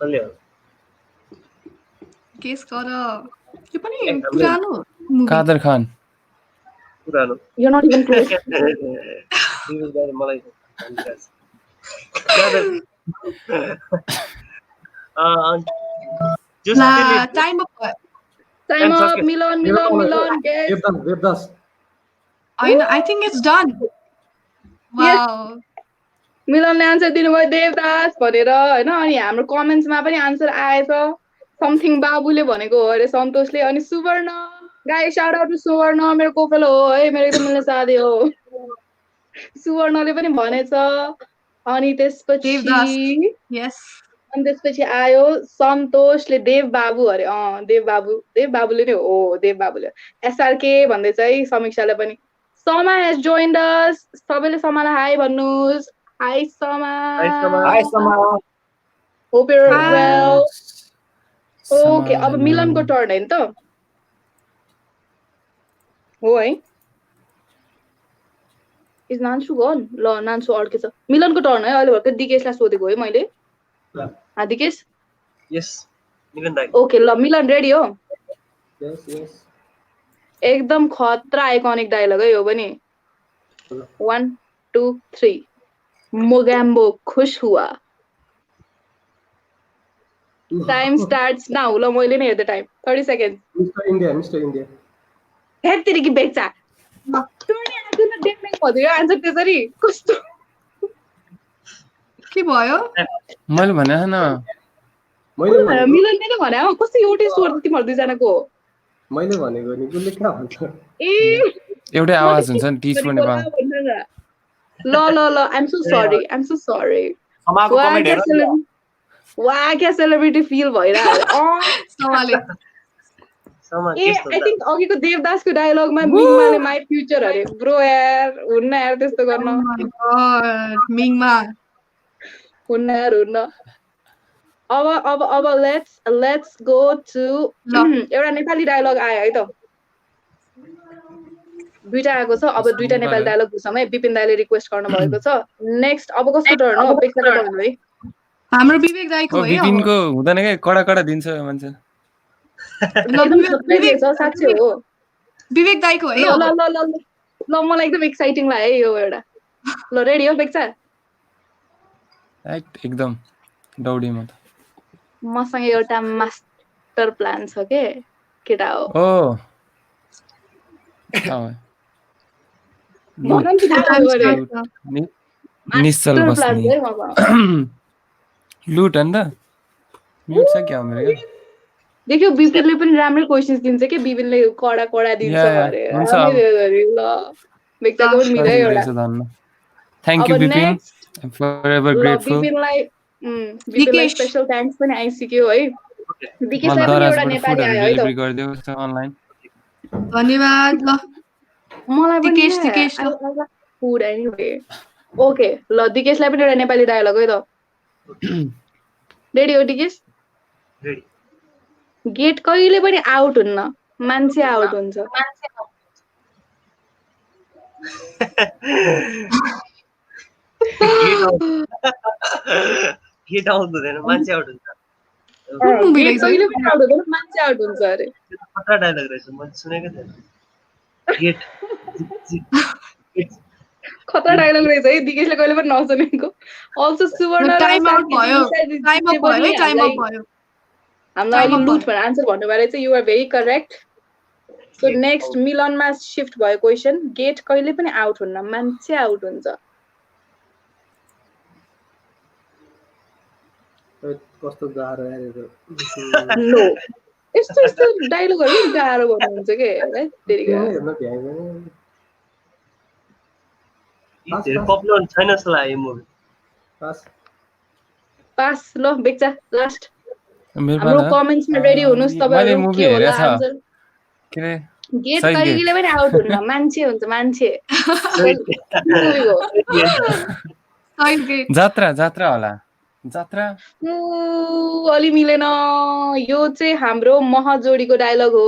कसले हो गेस गर यो पनि पुरानो मुभी कादर खान पुरानो You're not even close. मलाई ला time of Time up, Milan, guess. Devdas I think it's done. Wow. मिलनले आन्सर दिनुभयो देवदास भनेर हैन अनि हाम्रो कमेन्ट्समा पनि आन्सर आएछ समथिङ बाबुले भनेको हो अरे सन्तोषले अनि सुवर्ण गाइस शाउट आउट टु सुवर्ण मेरो कोपेलो हो है मेरो एकदम मिल्ने साथी हो सुवर्णले पनि भनेछ अनि त्यसपछि Yes. अनि त्यसपछि आयो सन्तोषले देव बाबु अरे देव बाबुले नै हो देव बाबुले एसआरके भन्दै चाहिँ समीक्षाले पनि समा हैज जोइन्ड अस सबैले समालाई हाई भन्नुस् hi Sama hi Sama hope you are well okay अब मिलनको टर्न है नि त हो है इज नान्सु गन ल नान्सु अड्केछ मिलनको टर्न है अहिले भर्खर दिकेशलाई सोधेको है मैले दिकेश यस मिलन दाइ ओके ल मिलन रेडी हो यस यस एकदम खतरा आइकनिक डायलग है यो पनि 1 2 3 मोगैम्बो खुश हुआ टाइम स्टार्ट्स नाउ ल मैले नै हेर्दै टाइम 30 सेकेन्ड मिस्टर इन्डिया हेत्तेरी कि बेच्चा तिमीले आजमा डेटमेक भन्दियो आन्सर त्यसरी कस्तो के भयो मैले भने हैन मिलनले नै भने कस्तो एउटै स्वर तिमीहरु दुई जनाको मैले भनेको नि कुनले के भन्छ ए एउटै आवाज हुन्छ नि टिच फर नेपाल ल ल ल आइ एम सो सरी समाको कमेन्ट हेर वाह क्या सेलिब्रिटी फिल भइरहेको समाले ए आई थिंक अघिको देवदासको डायलगमा मिङमाले माई फ्युचर अरे ब्रो यार हुन्न यार त्यस्तो गर्न मिङमा हुन्न यार हुन्न अब लेट्स गो टु एउटा नेपाली डायलग आयो है त दुईटा आएको छ अब दुईटा नेपाली डायलग बुझ्छौँ है विपिन दाइले रिक्वेस्ट गर्नु भएको छ नेक्स्ट अब कसको टर्न हो अपेक्षा टर्न है हाम्रो विवेक दाइको हो विपिनको हुँदैन के कडा कडा दिन्छ मान्छे साँच्चै हो विवेक दाइको है ल ल ल ल मलाई एकदम एक्साइटिङ लाग्यो यो एउटा ल रेडी हो पेक्षा एकदम दौडी म त मसँग एउटा मास्टर प्लान छ के केटा हो ओ निश्चल बस्ने लुट अन्त म्युट छ क्या मेरो देखियो बिपिनले पनि राम्रो क्वेशन्स दिन्छ के बिपिनले कडा कडा दिन्छ अरे ल बेक्ताको पनि मिल्यो एउटा thank you Bipin forever grateful बिपिनलाई स्पेशल थ्यांक्स पनि आइसक्यो है दिकेशलाई पनि एउटा नेपाली आयो है त गरिदेऊ अनलाइन धन्यवाद ल मलाई पनि दिकेश फुड एनीवे ओके ल दिकेशलाई पनि एउटा नेपाली डायलग है त रेडी हो दिकेश रेडी गेट कहिले पनि आउट हुन्न मान्छे आउट हुन्छ गेट आउट हुँदैन मान्छे आउट हुन्छ गेट कहिले पनि आउट हुँदैन मान्छे आउट हुन्छ अरे खतरा डायलग रहेछ मैले सुनेको थिएन गेट खतरा डायलग रहेछ है दिकेशले कहिले पनि नसुनेको अल्सो सुवर्ण टाइम आउट भयो हामीलाई अहिले लुट भनेर आन्सर भन्नुभयो चाहिँ you are very correct so next मिलनमा शिफ्ट भयो क्वेसन गेट कहिले पनि आउट हुन्न मान्छे आउट हुन्छ कस्तो गाह्रो नो यस्तो यस्तो डायलगहरु गाह्रो भन्नुहुन्छ के है पपुलर छैन जस्तो लाग्यो मुभी पास ल बेक्चा लास्ट हाम्रो कमेन्ट्समा रेडी हुनुस् तपाईहरु के होला आन्सर गेट कहिले पनि आउट हुन्न मान्छे हुन्छ मान्छे जात्रा होला जात्रा अलि मिलेन यो चाहिँ हाम्रो महजोडीको डायलग हो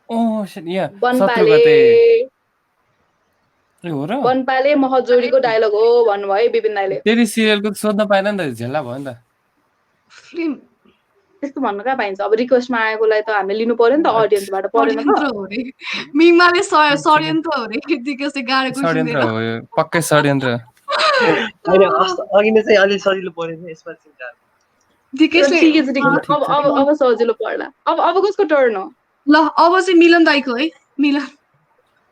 ओ shit, yeah, वनपाले शत्रुघटे ए हो र वनपाले महजोडीको डायलग हो भन्नुभयो विपिन दाइले फेरि सिरियलको सोध्न पाएन नि त झेल्ला भयो नि त फिल्म त्यस्तो भन्नु कहाँ पाइन्छ अब रिक्वेस्टमा आएकोलाई त हामीले लिनु पर्यो नि त अडियन्सबाट परेन त षड्यन्त्र हो रे मिङमाले षड्यन्त्र हो रे दिकेशले गाह्रो क्वेसन षड्यन्त्र हो यो पक्कै षड्यन्त्र होइन अघि नै चाहिँ अलि सजिलो परेछ यसमा चाहिँ गाह्रो। दिकेशले ठिकै छ ठिकै छ अब सजिलो पर्ला अब कसको टर्न हो ल अब चाहिँ मिलन दाइको है मिलन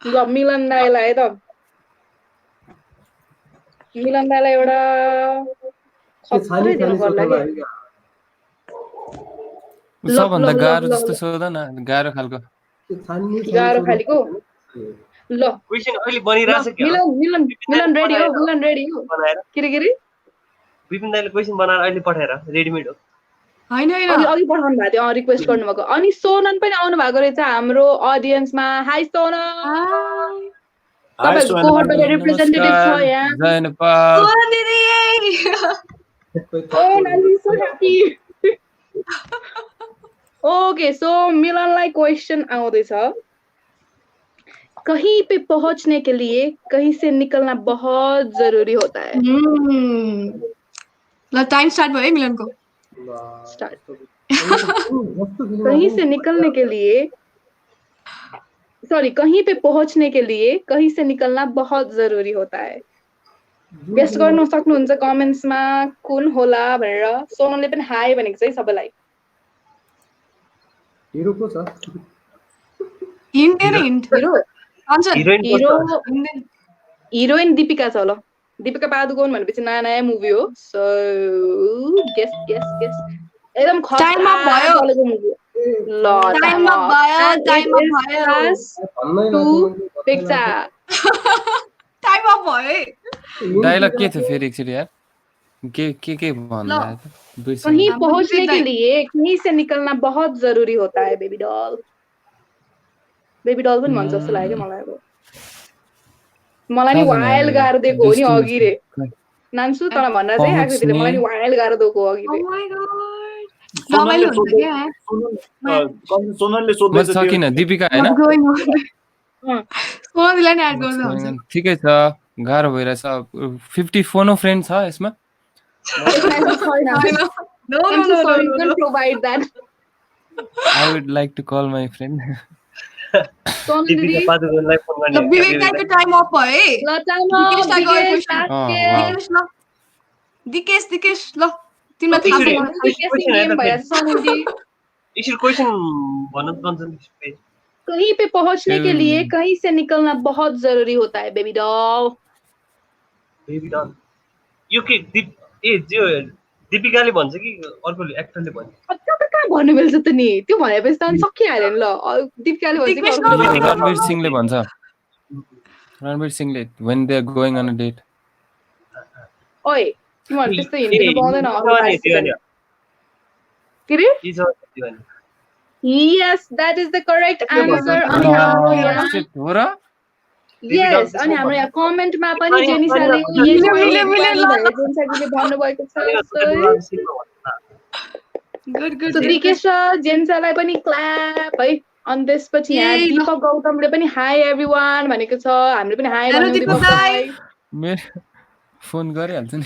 ल मिलन दाइलाई त मिलन दाइलाई एउटा खत्रै दिनु पर्ला कि सबभन्दा गाह्रो जस्तो सोध न गाह्रो खालको गाह्रो खालीको ल क्वेसन अहिले बनिरहेछ के मिलन मिलन मिलन रेडी हो मिलन रेडी हो बनाएर के विपिन दाइले क्वेसन बनाएर अहिले पठाएर रेडिमेड हो हैन हैन अघि पठाउनु भएको थियो रिक्वेस्ट गर्नुभएको अनि सोनन पनि आउनु भएको रहेछ हाम्रो अडियन्समा हाई सोनन तपाईहरुको कोहर्टबाट रिप्रेजेन्टेटिभ छ यहाँ जय Nepal Oh, I'm so happy. Okay, so मिलनलाई क्वेश्चन आउँदैछ कहीं पे पहुंचने के लिए कहीं से निकलना बहुत जरूरी होता है ल टाइम स्टार्ट भयो है मिलनको स्टार्ट कहीं से निकलने के लिए सॉरी कहीं पे पहुंचने के लिए कहीं से निकलना बहुत जरूरी होता है गेस गर्न सक्नुहुन्छ कमेन्ट्समा कुन होला भनेर सोनलले पनि हाई भनेको छ सबैलाई हिरो को छ हिन्ट हेर हिन्ट हिरो हिरोइन दीपिका छ ल दीपिका पादुकोन भनेपछि नयाँ नयाँ मुभी हो सो गेस गेस गेस एकदम टाइममा भयो ल टाइममा भयो पिक्चा टाइममा भयो डायलॉग के थियो फेरि एकचोटि यार के भन्नु कहीं पहुंचने के लिए कहीं से निकलना बहुत जरूरी होता है बेबी डॉल पनि भन्छ जस्तो लाग्यो मलाई अब मलाई नि वाइल्ड गाह्रो दिएको हो नि अघि रे नान्सु तर भन्दा चाहिँ आकृतिले मलाई नि वाइल्ड गाह्रो दिएको अघि रे सोनलले सोध्दैछ छ किन दीपिका हैन सोनललाई नि एड गर्दा हुन्छ ठिकै छ गाह्रो भइरहेछ 50 फोनो फ्रेन्ड छ यसमा No, you can provide that. I would like to call my friend. Deepika पादुकोनलाई फोन गर्ने विवेक दाइको टाइम अफ भयो है ल टाइम अफ दिकेश ल तिमीलाई थाहा छ क्वेशन भन्नु कन्सर्न कहीं पे पहुंचने के लिए कहीं से निकलना बहुत जरूरी होता है बेबी डॉल यो के जो दीपिकाले भन्छ कि अर्कोले एक्टरले भन्छ त्यो त कहाँ भन्नु मिल्छ त नि त्यो भनेपछि त सकिहाल्यो नि ल दीपिकाले भन्छ कि रणवीर सिंहले भन्छ रणवीर सिंहले when they are going on a date ओइ तिमीहरु त्यस्तो हिँड्नु पाउँदैन के रे Yes, that is the correct answer. हो र Yes, अनि हाम्रो यहाँ कमेन्टमा पनि जेनिसाले जेनिसाले भन्नुभएको छ गुड दिकेश जेनिसालाई पनि क्ल्याप है अनि त्यसपछि यहाँ दीपक गौतमले पनि हाई एभ्रीवान भनेको छ हामीले पनि हाई भन्नु फोन गरिहाल्छ नि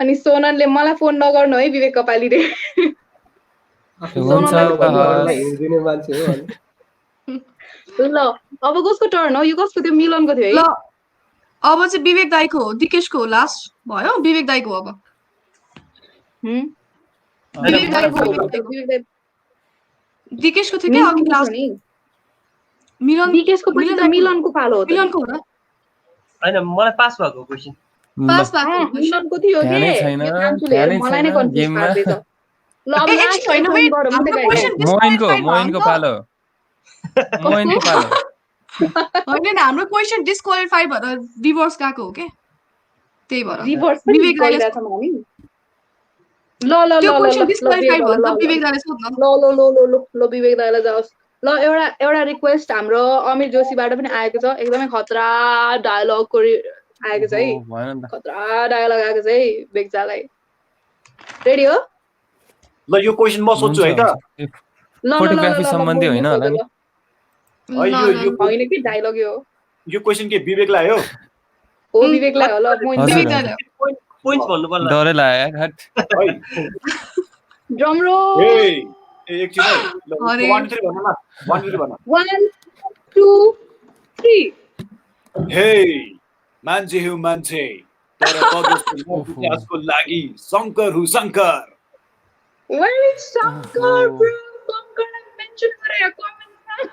अनि सोननले मलाई फोन नगर्नु है विवेक कपालीले ल अब कसको टर्न हो यो कसको थियो मिलनको थियो है ल अब चाहिँ विवेक दाइको हो दिकेशको हो लास्ट भयो विवेक दाइको अब दिकेशको थियो क्या अघि लास्ट मिलन दिकेशको पछि त मिलनको पालो हो मिलनको हो र हैन मलाई पास भएको क्वेशन पास भएको मिलनको थियो के मलाई नै कन्फ्युज पार्दैछ ल अब लास्ट हैन मोइनको पालो मोइनको पालो हैन हाम्रो क्वेशन डिस्क्वालिफाई भएर रिभर्स गएको हो के त्यही भएर रिभर्स विवेक दाइले छ हामी ल क्वेशन डिस्क्वालिफाई भएर त विवेक दाइले सोध्न ल विवेक दाइले जाओस् ल एउटा रिक्वेस्ट हाम्रो अमिर जोशीबाट पनि आएको छ एकदमै खतरा डायलगको आएको छ है ओहो, भएन नि त। खतरा डायलग आएको छ है बेग्जालाई रेडी हो ल यो क्वेसन म सोध्छु है त हुन्छ। ल ल ल फोटोग्राफी ल ल सम्बन्धी होइन होला नि? होइन कि डायलग यो क्वेसन के विवेकलाई हो हो विवेकलाई हो ल हजुर, पोइन्ट्स भन्नु पर्ला डरै लाग्यो यार, हट। है ड्रम ए रोल एकछिन है ल, अरे। 1 2 3 भन न 1 2 3 भन 1 2 3 हे मान्छे हो मान्छे तर तजसको विकासको लागि शङ्कर हु Shankar Where is Shankar, bro? Shankar, I mentioned for your comments.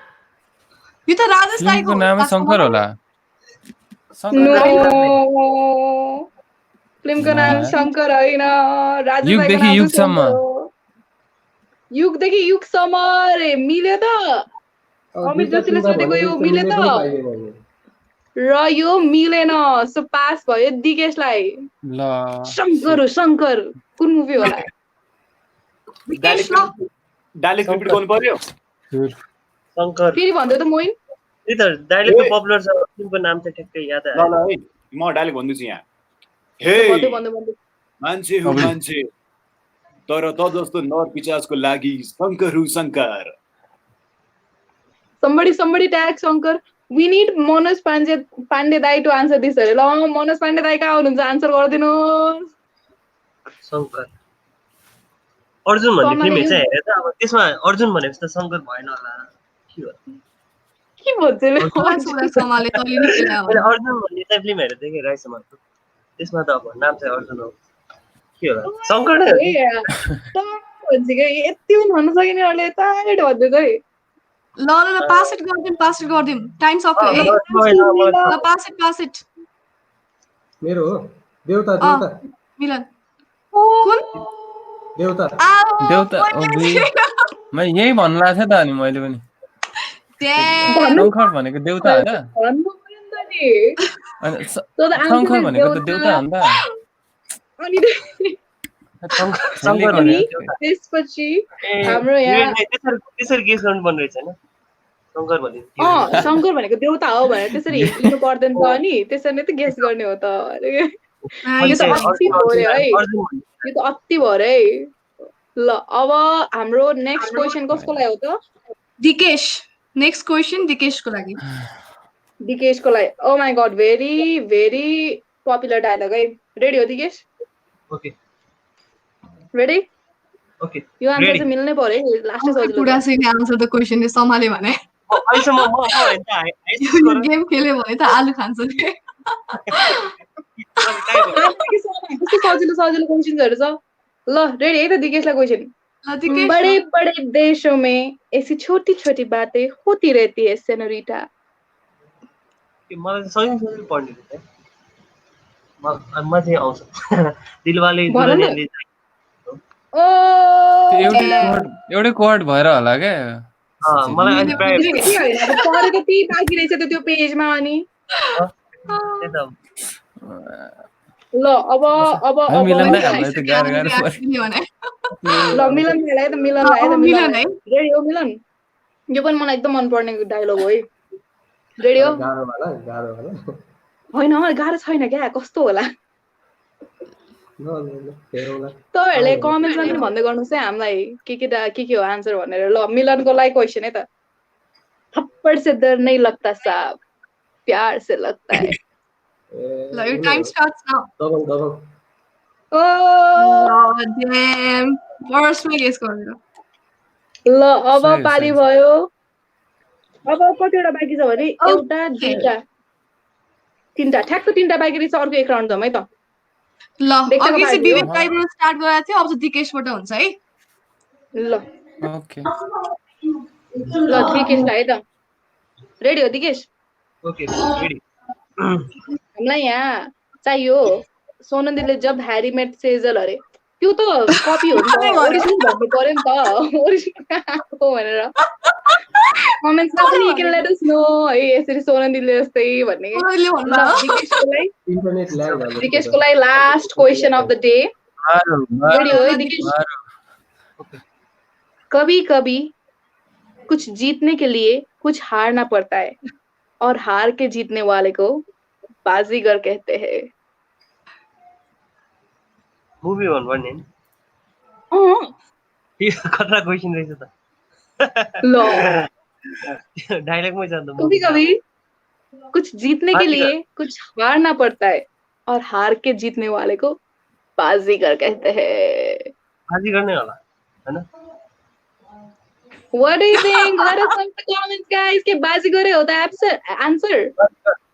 यो त राजेश फिल्मको राईको नामै शङ्कर होला। शङ्कर No. राई? फिल्मको नाम शङ्कर होइन राजेश राईको युगदेखि नाम युगसम्म। शङ्कर हो युगदेखि युगसम्म अरे मिल्यो त अमित जोशीले सोधेको यो मिल्यो त र यो मिलेन सो पास भयो दिकेशलाई ल शङ्कर हो शङ्कर कुन मुभी होला डायलेक्ट रिपिट गर्नु पर्यो शङ्कर फेरि भन्दै त मोइन त्यही त डायलेक्ट त पपुलर छ फिल्मको नाम चाहिँ ठ्याक्कै याद ल आयो ल है म डायलेक्ट भन्दैछु यहाँ हे भन्दै मान्छे हो मान्छे तर त जस्तो नर पिचासको लागि शङ्कर हु Shankar somebody tag Shankar we need Manoj Pandey दाइ टु आन्सर दिस अरे ल मनोज पाण्डे दाइ कहाँ हुनुहुन्छ आन्सर गरिदिनुहोस् शङ्कर अर्जुन भन्ने फिल्म हेर्छ हेरे त अब त्यसमा अर्जुन भनेपछि त शङ्कर भएन होला के भन्छ समाले तैँले नि खेला हो। मैले अर्जुन भन्ने चाहिँ फिल्म हेरेको थिएँ कि राई समालको त्यसमा त अब नाम चाहिँ अर्जुन हो के होला शङ्कर नै हो कि भन्छ कि यति पनि भन्न सकिने अरूले टाइट भन्दैछ है ल ल ल पास इट गरिदिउँ टाइम सक्यो है ल पास इट मेरो हो देउता देउता मिलन कुन देउता देउता म यही भन्नु लाग्थेँ त अनि मैले पनि शङ्कर भनेको देउता होइन भन्नु पर्यो नि त नि शङ्कर भनेको त देउता हो नि त अनि शङ्कर भनेको त्यसपछि हाम्रो यहाँ त्यसरी गेस गर्नु पर्ने रहेछ होइन शङ्कर भनेको शङ्कर भनेको देउता हो भनेर त्यसरी लिनु पर्दैन त अनि त्यसरी नै त गेस गर्ने हो त यो त अति भयो है यो त अति भयो है ल अब हाम्रो नेक्स्ट क्वेसन कसको लागि हो त दिकेश नेक्स्ट क्वेसन दिकेशको लागि oh my god very very popular dialogue है रेडी हो दिकेश ओके रेडी ओके यो आन्सर चाहिँ मिल्नै पर्यो है लास्ट सजिलो कुरा छैन आन्सर द क्वेसनले सम्हाले भने गेम खेल्यो भने त आलु खान्छ नि सजिलो क्वेसनहरु छ ल रेडी है त दिकेशलाई क्वेसन बड़े बड़े देशों में ऐसी छोटी छोटी बातें होती रहती है सेनोरिटा मलाई सजिलो पढ्ने थियो म चाहिँ आउँछ दिलवाले दुल्हनियाले एउटै कोड भएर होला क्या मलाई अनि पढेको त्यही बाँकी रहेछ त्यो पेजमा अनि ल अब मिलन है रेडी हो मिलन यो पनि मलाई एकदम मनपर्ने डायलग हो है रेडी हो होइन गाह्रो छैन क्या कस्तो होला तपाईँहरूले कमेन्टमा पनि भन्दै गर्नुहोस् है हामीलाई के हो आन्सर भनेर ल मिलनको लागि क्वेसन है त थप्पड से डर नहीं लगता साहब प्यार से लगता है ल यो टाइम स्टार्ट्स नाउ damn फर्स्टमै गेस गर्नु ल अब पाली भयो अब कतिवटा बाँकी छ भने एउटा दुईटा तीनटा ठ्याक्क तीनटा बाँकी रहेछ अर्को एक राउन्ड जाउँ है त ल अघि चाहिँ विवेक दाइबाट स्टार्ट गरेको थियो अब चाहिँ दिकेशबाट हुन्छ है ल ओके ल दिकेशलाई है त रेडी हो दिकेश ओके रेडी हामीलाई यहाँ चाहियो सोनन्दीले जब हैरी मेट सेजल अरे त्यो त कपी हो नि त ओरिजिनल भन्नु पर्यो नि त ओरिजिनल हो भनेर कमेन्ट्समा पनि you can late us no है यसरी सोनन्दीले जस्तै भन्ने दिकेशको लागि last question of the day ready हो है दिकेश कभी कभी कुछ जीतने के लिए कुछ हारना पड़ता है और हार के जीतने वाले को बाजीगर कहते हैं? मुभी भन्नुपर्ने नि अँ, यो खतरा क्वेसन रहेछ त ल डाइलगमै छ नि त कभी कभी कुछ जीतने के बाजीगर। लिए कुछ हारना पड़ता है और हार के जीतने वाले को बाजीगर कहते हैं. बाजी गर्ने होला हैन What do you think? Let us know in the comments, guys. के बाजीगरै हो त answer.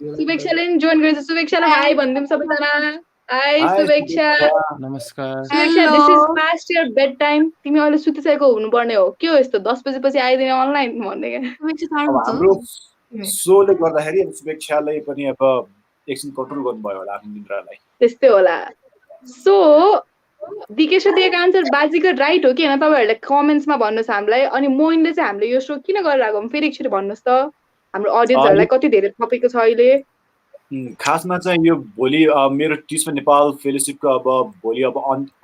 सुवेक्षाले नि जोइन गरेछ. सुवेक्षालाई हाई भनिदिउँ सबैजना. High Hi, Suveksha. नमस्कार Suveksha, this is past your bedtime. तिमी अहिले सुतिसकेको हुनुपर्ने हो. के हो यस्तो 10 बजेपछि आइदिने अनलाइन भन्ने क्या. अब हाम्रो सोले गर्दाखेरि अब शुभेच्छालाई पनि अब एकछिन कन्ट्रोल गर्नुभयो होला आफ्नो निन्द्रालाई. त्यस्तै होला. सो दिकेशले दिएको आन्सर बाजीगर राइट हो कि होइन तपाईँहरूले कमेन्ट्समा भन्नुहोस् हामीलाई. अनि मोइनले चाहिँ हामीले यो सो किन गरिरहेको फेरि एकचोटि भन्नुहोस् त. हाम्रो अडियन्सहरूलाई कति धेरै थपेको छ अहिले. खासमा चाहिँ यो भोलि मेरो टिस्मा नेपाल फेलोसिपको अब भोलि अब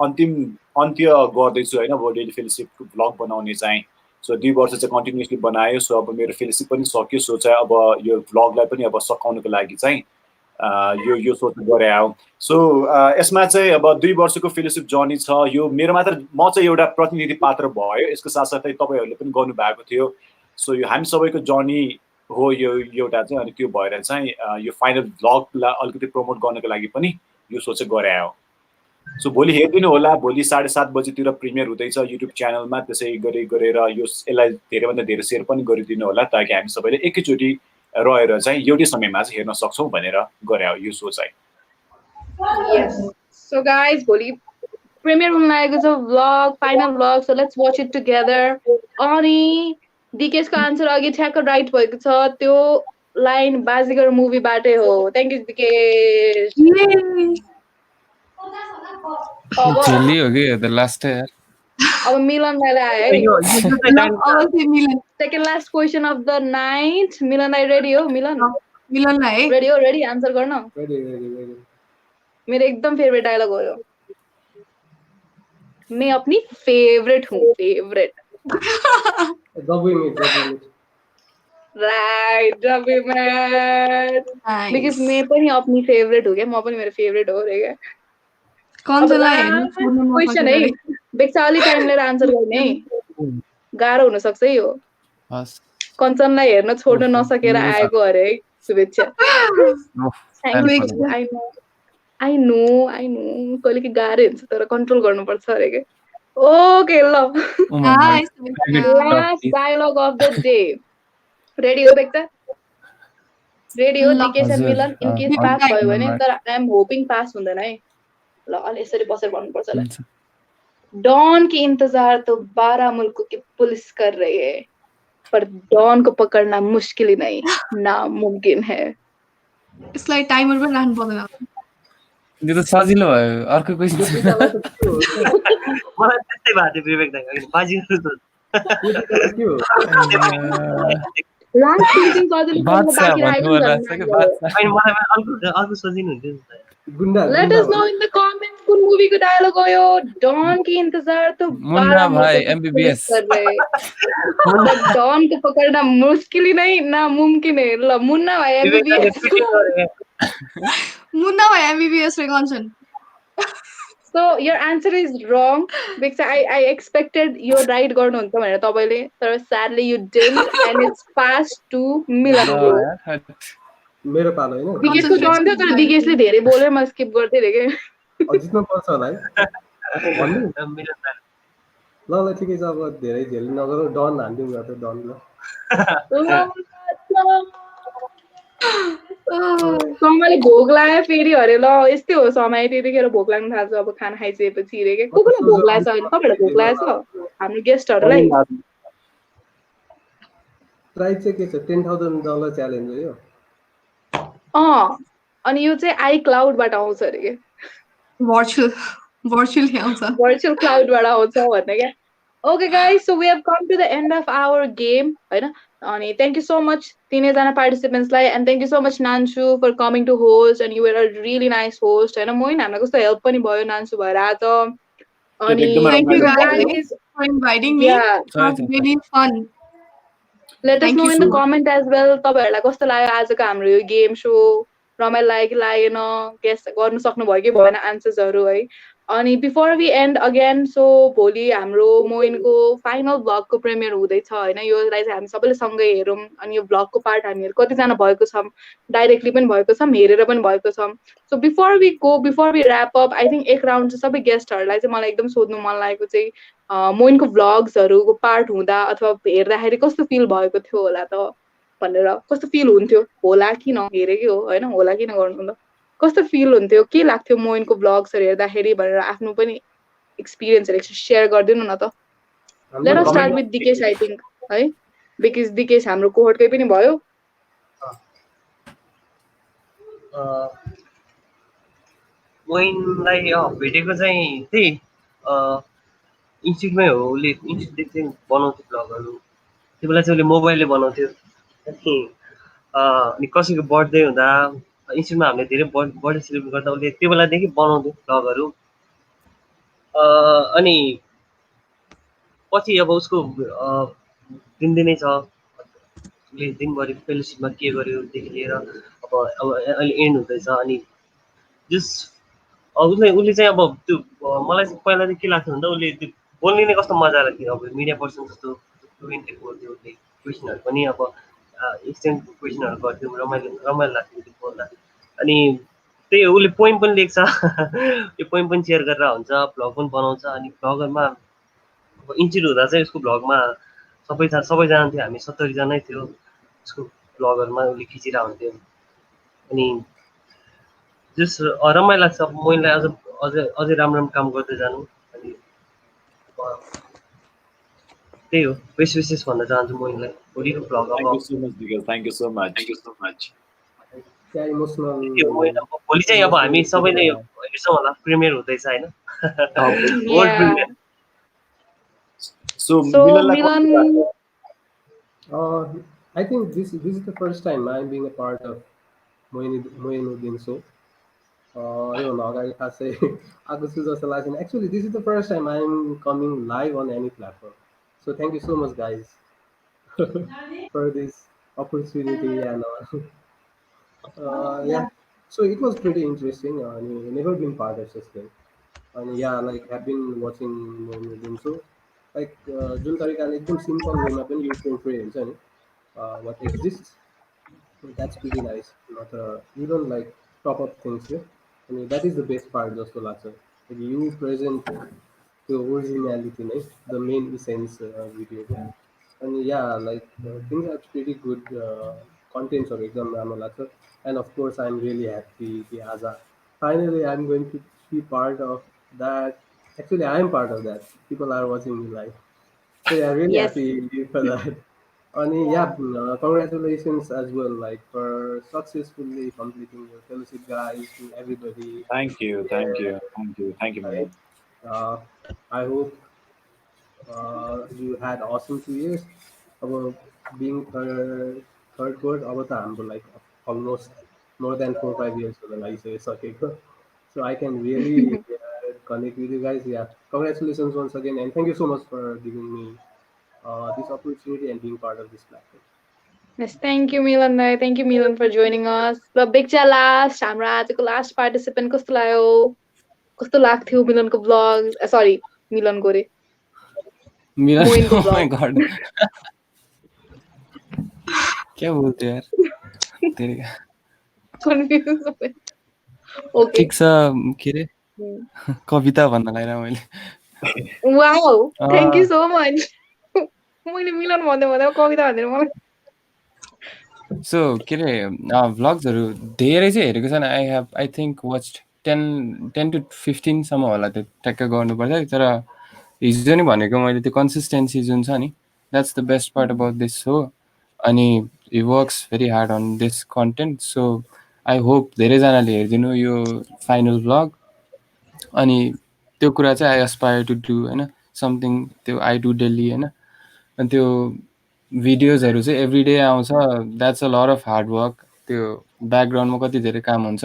अन्त्य गर्दैछु होइन. अब डेली फेलोसिपको भ्लग बनाउने चाहिँ सो 2 वर्ष चाहिँ कन्टिन्युसली बनायो. सो अब मेरो फेलोसिप पनि सक्यो. सो चाहिँ अब यो भ्लगलाई पनि अब सकाउनुको लागि चाहिँ यो सोच गरे आऊ. सो यसमा चाहिँ अब 2 वर्षको फेलोसिप जर्नी छ. यो मेरो मात्र म चाहिँ एउटा प्रतिनिधि पात्र भयो. यसको साथसाथै तपाईँहरूले पनि गर्नुभएको थियो. सो यो हामी सबैको जर्नी हो यो एउटा चाहिँ. अनि त्यो भएर चाहिँ यो फाइनल भ्लगलाई अलिकति प्रमोट गर्नको लागि पनि यो सोच चाहिँ गरे आऊ. सो भोलि हेरिदिनु होला. भोलि 7:30 बजीतिर प्रिमियर हुँदैछ युट्युब च्यानलमा. त्यसै गरेर यो यसलाई धेरैभन्दा धेरै सेयर पनि गरिदिनु होला ताकि हामी सबैले एकैचोटि रहेर चाहिँ एउटै समयमा चाहिँ हेर्न सक्छौँ भनेर गरे आऊ यो सो चाहिँ. Yes. So guys, भोलि प्रिमियर हुन लागेको छ vlog, final vlog. So let's watch it together. अनि दिकेशको आन्सर अघि ठ्याक्क राइट भएको छ. त्यो लाइन बाजीगर मुभीबाटै हो. Thank you Dikesh. झेली हो कि द लास्ट यार. अब मिलन दाइले आयो है. यो चाहिँ Milan second last question of the night. Milan दाइ रेडी हो? मिलनलाई है रेडी हो? रेडी आन्सर गर्न? रेडी मेरो एकदम फेभरेट डायलॉग हो यो. मैं अपनी फेवरेट हूँ. Favourite right. बिकज मैं पनि अपनी फेवरेट हो क्या. म पनि मेरो फेवरेट हो रे क्या. क्वेसन है बेक्सा अलि टाइम लिएर आन्सर गर्ने है. गाह्रो हुन सक्छ है यो. कञ्चनलाई हेर्न छोड्न नसकेर आएको अरे है शुभेच्छा. आई नो कहिले कि गाह्रो हुन्छ तर कन्ट्रोल गर्नुपर्छ अरे के. ओके ल. Last dialogue of the day. Ready हो बेक्ता? रेडी हो Dikesh and Milan? In case pass भयो भने. तर आई एम होपिङ पास हुँदैन है. ल अलि यसरी बसेर भन्नुपर्छ ल. डॉन की इंतजार तो 12 मुल्कों की पुलिस कर रही है पर डॉन को पकड़ना मुश्किल ही नहीं नामुमकिन है. यसलाई टाइमर पनि राख्नु पर्दैन. यो त सजिलो भयो. अर्को क्वेसन मलाई त्यस्तै भएको थियो विवेक दाइ. हैन बाजी गर्नु लास्ट क्वेसन सजिलो बाँकी रहेको छ. अनि मलाई अर्को सोचिनु हुन्थ्यो. Let us know in the comments कुन मूवी को डायलॉग हो यो. डॉन की इंतजार तो मुन्ना भाई MBBS कर रहे. डॉन को पकड़ना मुश्किल ही नहीं नामुमकिन है. ल मुन्ना भाई MBBS. मुन्ना भाइ MBBS रे Kanchan. So your answer is wrong because I expected you right गर्नुहुन्छ भनेर तपाईले. तर sadly you didn't and it's passed to Milan. मेरो पालो हैन. दिकेशको टर्न थियो तर दिकेशले धेरै बोलेर म स्किप गर्दै थिए के. जित्नु पर्छ होला है भन्नु. ल ठिकै छ. अब धेरै झेल नगरौ. डन हान्दिउँ न त डन ल. समयले भोक लाग्यो फेरि अरे. ल यस्तै हो समय त्यतिखेर भोक लाग्न थाल्छ. अब खाना खाइसकेपछि रे के. कोलाई भोक लाग्छ अहिले? तपाईहरुलाई भोक लाग्छ? हाम्रो गेस्टहरुलाई प्राइस चाहिँ के छ? $10,000 च्यालेन्ज हो यो. अनि यो चाहिँ आई क्लाउडबाट आउँछ अरे के. भर्चुअल आउँछ. भर्चुअल क्लाउडबाट आउँछ भन्ने क्या. Okay guys, so we have come to the end of our game हैन. अनि thank you so much तीनैजना participants लाई and thank you so much Nanshu for coming to host and you were a really nice host हैन. मोइन हामीलाई कस्तो हेल्प पनि भयो Nanshu भएर आज. अनि thank you guys for inviting me. Yeah. It was really fun. Let us know in the comment as well तपाईहरुलाई कस्तो लाग्यो आजको हाम्रो यो गेम शो. रमाइलो लाग्यो कि लागेन, गेस गर्नु सक्नुभयो कि भएन आन्सर्सहरू है। अनि before we end again, so भोलि हाम्रो मोइनको फाइनल भ्लगको प्रिमियर हुँदैछ होइन, योलाई चाहिँ हामी सबैले सँगै हेरौँ। अनि यो भ्लगको पार्ट हामीहरू कतिजना भएको छौँ, डाइरेक्टली पनि भएको छौँ, हेरेर पनि भएको छौँ। So before we wrap up, I think एक राउन्ड चाहिँ सबै गेस्टहरूलाई चाहिँ मलाई एकदम सोध्नु मन लागेको चाहिँ मोइनको भ्लग्सहरूको पार्ट हुँदा अथवा हेर्दाखेरि कस्तो फिल भएको थियो होला त भनेर, कस्तो फिल हुन्थ्यो होला कि नहेरेकै हो होइन, होला किन गर्नु त, कस्तो फिल हुन्थ्यो, के लाग्थ्यो मोइनको भ्लग्सहरू हेर्दाखेरि भनेर आफ्नो पनि एक्सपिरियन्सहरू सेयर गरिदिनु न त। Let us start with Dikesh I think है, बिकज दिकेश हाम्रो कोहर्टकै पनि भयो। मोइनलाई भेटेको चाहिँ त्यही इन्स्टिट्युटमै हो, उसले इन्स्टिट्युट चाहिँ बनाउँथ्यो भ्लगहरू, त्यो बेला चाहिँ उसले मोबाइलले बनाउँथ्यो। अनि कसैको बर्थडे हुँदा इन्स्टिट्युटमा हामीले धेरै बर्थडे सेलिब्रेट गर्दा उसले त्यो बेलादेखि बनाउँथ्यो भ्लगहरू। अनि पछि अब उसको दिनदिनै छ, उसले दिनभरि फेलोसिपमा के गर्योदेखि लिएर अब अहिले एन्ड हुँदैछ। अनि जस उसले चाहिँ अब त्यो मलाई चाहिँ पहिला चाहिँ के लाग्थ्यो भन्दा उसले त्यो बोल्ने नै कस्तो मजा लाग्थ्यो, अब मिडिया पर्सन जस्तो फ्लुएन्टली बोल्थ्यो उसले, क्वेसनहरू पनि अब एक्सटेन्ड क्वेसनहरू गर्थ्यो, रमाइलो लाग्थ्यो त्यो बोल्दा। अनि त्यही हो, उसले पोइम पनि लेख्छ त्यो पोइम पनि सेयर गरेर हुन्छ, भ्लग पनि बनाउँछ। अनि भ्लगहरूमा अब इन्सिड हुँदा चाहिँ उसको भ्लगमा सबैजना थियो, हामी 70 जनै थियो उसको भ्लगहरूमा, उसले खिचिरहेको हुन्थ्यो। अनि जस रमाइलो लाग्छ अब मोइनलाई अझै राम्रो काम गर्दै जानु। अनि त्यही हो, बेस्ट विशेष भन्न चाहन्छु मोइनलाई भोलिको भ्लग। अब thank you so much Dikesh, thank you so much. भोलि चाहिँ अब हामी सबैले हेर्छौँ होला, प्रिमियर हुँदैछ होइन। So Milan, I think this is the first time I'm being a part of Moinuddin show. यो अगाडि खासै आएको छु जस्तो लाग्दैन। Actually, this is the first time I'm coming live on any platform. So thank you so much, guys, for this opportunity and yeah. So it was pretty interesting. Never been part of such thing. And yeah, like have been watching Moinuddin show. Like जुन तरिकाले एकदम सिम्पल वेमा पनि यो पोर्ट्रे हुन्छ नि what exists. That's pretty nice. Not you don't like top up things here. I mean that is the best part जस्तो लाग्छ. Like you present the originality, right? The main essence video. And yeah, like things are pretty good. Contents are एकदम राम्रो लाग्छ. And of course, I'm really happy कि आज finally I'm going to be part of that. Actually, I'm part of that. People are watching me live. So yeah, really Yes. happy for that. And yeah, congratulations as well, like for successfully completing your fellowship, guys, to everybody. Thank you, man. I hope you had awesome 2 years. About being third court, about the like almost more than 4 or 5 years for the license. Okay, so I can really connect with you guys. Yeah, congratulations once again, and thank you so much for giving me this opportunity and being part of this platform. Yes, thank you Milan. Thank you Milan for joining us. The Bigcha last, हाम्रो आजको लास्ट पार्टिसिपेन्ट कस्तो लाग्यो, कस्तो लाग्थ्यो मिलनको ब्लग, सरी मिलनको रे Milan, मोइनको oh my blog. god, क्या बोलते यार तेरे कन्फ्युज सबै। ओके ठिक छ के रे कविता भन्न लागिरहेको मैले। Wow, thank you so much. मैले मिलन भन्दै भन्दै कविता भन्दैन मलाई। सो के अरे भ्लग्सहरू धेरै चाहिँ हेरेको छैन। आई थिङ्क वाच 10 to 15 सम्म होला, त्यो ट्याक्क गर्नुपर्छ। तर हिजो नि भनेको मैले त्यो कन्सिस्टेन्सी जुन छ नि, that's the best part about this हो। अनि he works very hard on this content. So I hope धेरैजनाले हेरिदिनु यो फाइनल भ्लग। अनि त्यो कुरा चाहिँ आई एस्पायर टु डु होइन, समथिङ त्यो आई डु डेली होइन। अनि त्यो भिडियोजहरू चाहिँ एभ्री डे आउँछ, that's a lot of hard work. त्यो ब्याकग्राउन्डमा कति धेरै काम हुन्छ,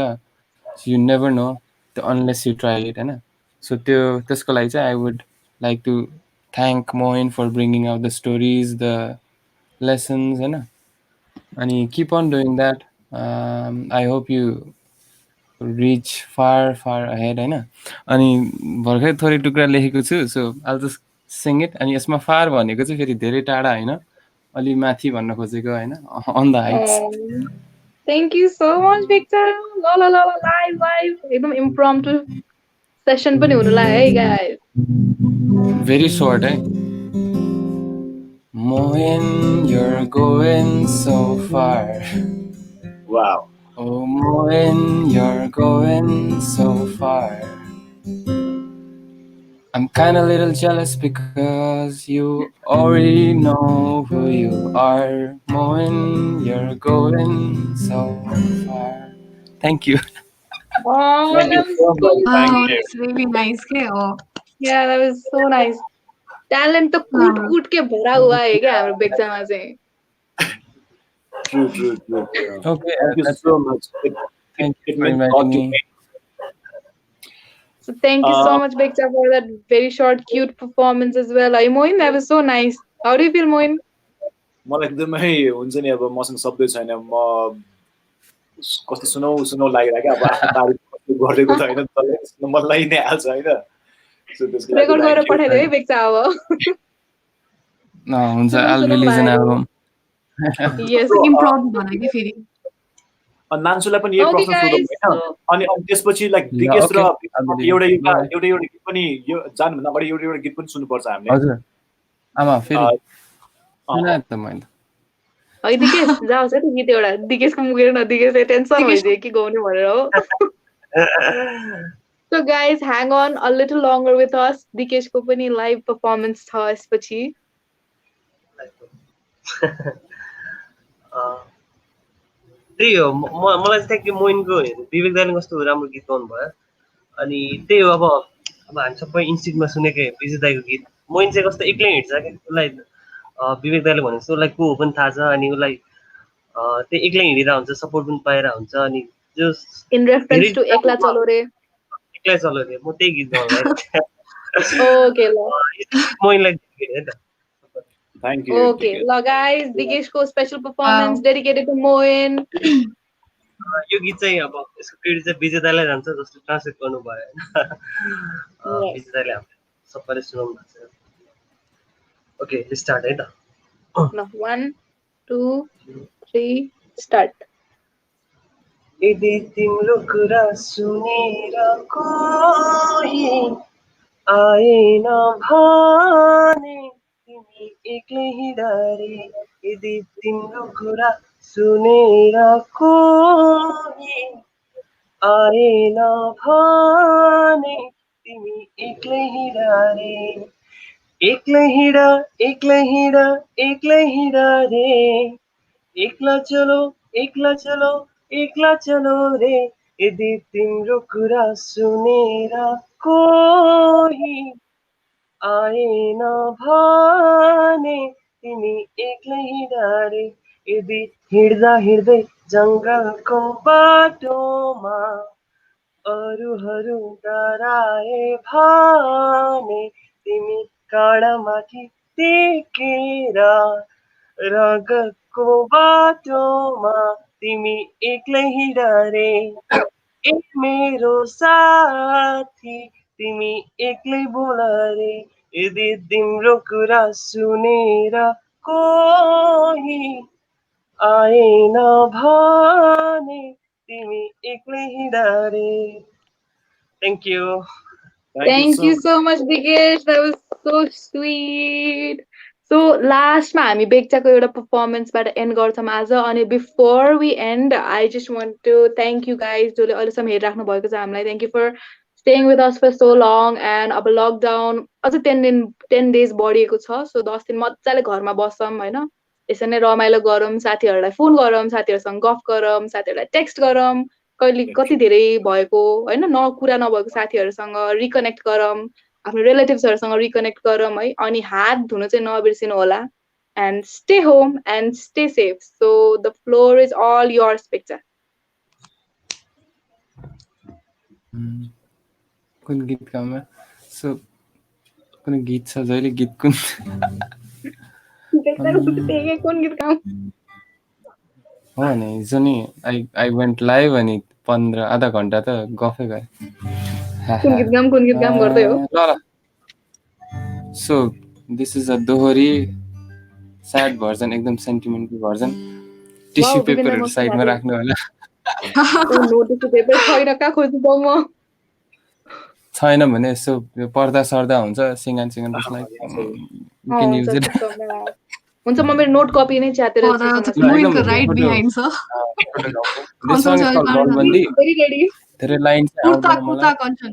यु नेभर नो त्यो अनलेस यु ट्राई इट होइन। सो त्यसको लागि चाहिँ I would like to thank Moin for bringing out the stories, the lessons होइन। अनि keep on doing that. I hope you reach far ahead हैन अनि भर्खरै थोरै टुक्रा लेखेको छु so I'll just sing it अनि यसमा far भनेको चाहिँ फेरि धेरै टाढा हैन अलि माथि भन्न खोजेको हैन on the heights Thank you so much, Victor. La, live. एकदम impromptu session पनि हुनुला है guys. very short है Mohin, you're going so far. Wow. Oh, Mohin, you're going so far. I'm kinda little jealous because you already know who you are. Mohin, you're going so far. Thank you. Oh, Thank you that was so so much. Thank Oh, you. that's really nice. Okay. Oh, Yeah, that was so nice. Talent तो कूट के भरा हुआ है क्या हाम्रो बेक्सामा चाहिँ True. Okay, Thank you that's so it. much. Thank you It for meant a inviting lot to me. me. So thank you so much, Beksa, for that very short, cute performance as well. Moin, that was so nice. How do you feel, Moin? मलाई एकदमै हुन्छ नि अब मसँग शब्द छैन म कस्तो सुनौ लागिरहेको क्या अब आफ्नो तारिफ गरेको त होइन तर मलाई नै हाल्छ होइन सो त्यसको लागि रेकर्ड गरेर पठाइदियो है बेक्सा अब हुन्छ I'll release an album. Yes, improv भने के फेरि नान्सुलाई पनि यही प्रश्न सोधौँ हैन अनि त्यसपछि लाइक दिकेश र एउटा गीत पनि यो जानभन्दा अगाडि एउटा गीत पनि सुन्नुपर्छ हामीले हजुर आमा फेरि सुना त मैले है दिकेश जाओस् है त गीत एउटा दिकेशको मुखेर न दिकेशले टेन्सन भइदियो कि गाउने भनेर हो So guys, hang on a little longer with us. दिकेशको पनि live performance छ यसपछि त्यही हो मलाई चाहिँ कि मोइनको विवेक दाइले कस्तो राम्रो गीत गाउनु भयो अनि त्यही हो अब हामी सबै इन्स्टिट्युटमा सुनेकै विजय दाइको गीत मोइन चाहिँ कस्तो एक्लै हिँड्छ क्या उसलाई विवेक दाइले भने जस्तो उसलाई को हो पनि थाहा छ अनि उसलाई त्यही एक्लै हिँडिरहेको हुन्छ सपोर्ट पनि पाइरहेको हुन्छ अनि जो इन रेफरेन्स टु एक्ला चलो रे म त्यही गीत गाउनु ओके ल मोइनलाई है त Thank you. Okay, guys, Dikeshko special performance dedicated to Moin. यो गीत चाहिँ अब यसको क्रेडिट चाहिँ विजय दाइलाई जान्छ जसले ट्रान्सलेट गर्नु भयो विजय दाइले हामीले सबैले सुनाउनु भएको छ ओके स्टार्ट है त ल 1 2 3 स्टार्ट यदि तिम्रो कुरा सुनेर कोही आएन भने तिमी एक्लै हिँडारे यदि तिम्रो कुरा सुनेर कोही आएन भने तिमी एक्लै हिँडारे एक्लै हिँड रे एक्ला चलो रे यदि तिम्रो कुरा सुनेर कोही आएन भने तिमी एक्लै हिँडारे यदि हिँड्दै जङ्गलको बाटोमा अरूहरू डराए भने तिमी काँडामाथि टेकेर रगतको बाटोमा तिमी एक्लै हिँडारे एक मेरो साथी तिमी एक्लै बोल रे यदि तिम्रो कुरा सुनेर कोही आएन भने तिमी एक्लै हिँडारे Thank you. Thank you so much, Dikesh. That was so sweet. So last मा हामी बेक्चाको एउटा पर्फर्मेन्सबाट एन्ड गर्छौँ आज अनि before we end I just want to thank you guys जसले अहिलेसम्म हेरिराख्नु भएको छ हामीलाई thank you for staying with us for so long and अब लकडाउन अझ 10 डेज बढिएको छ सो 10 दिन मजाले घरमा बसौँ होइन यसरी नै रमाइलो गरौँ साथीहरूलाई फोन गरौँ साथीहरूसँग गफ गरौँ साथीहरूलाई टेक्स्ट गरौँ कहिले कति धेरै भएको होइन कुरा नभएको साथीहरूसँग रिकनेक्ट गरौँ आफ्नो रिलेटिभ्सहरूसँग रिकनेक्ट गरौँ है अनि हात धुनु चाहिँ नबिर्सिनु होला and stay home and stay safe so the floor is all yours picture कुन गीत गाउँ सो कुन गीत छ जहिले गीत कुन कुन गीत गाउँ हो नि हिजो नि आई वेन्ट लाइभ अनि 15 आधा घन्टा त गफै गरे कुन गीत गाम गर्दै हो ल ल so this is a Dohori sad version एकदम सेन्टिमेन्टल भर्जन टिस्यु पेपरहरू साइडमा राख्नु होला छैन कहाँ खोज्नु पाउँ म छैन भने यसो पर्दा सर्दा हुन्छ सिङ्गान बस्न क्यान युज इट हुन्छ म मेरो नोट कपी नै च्यातेर मोहिनको राइट बिहाइन्ड छ This song is called Galbandi. धेरै लाइन चाहिँ आउँदैन मलाई Kanchan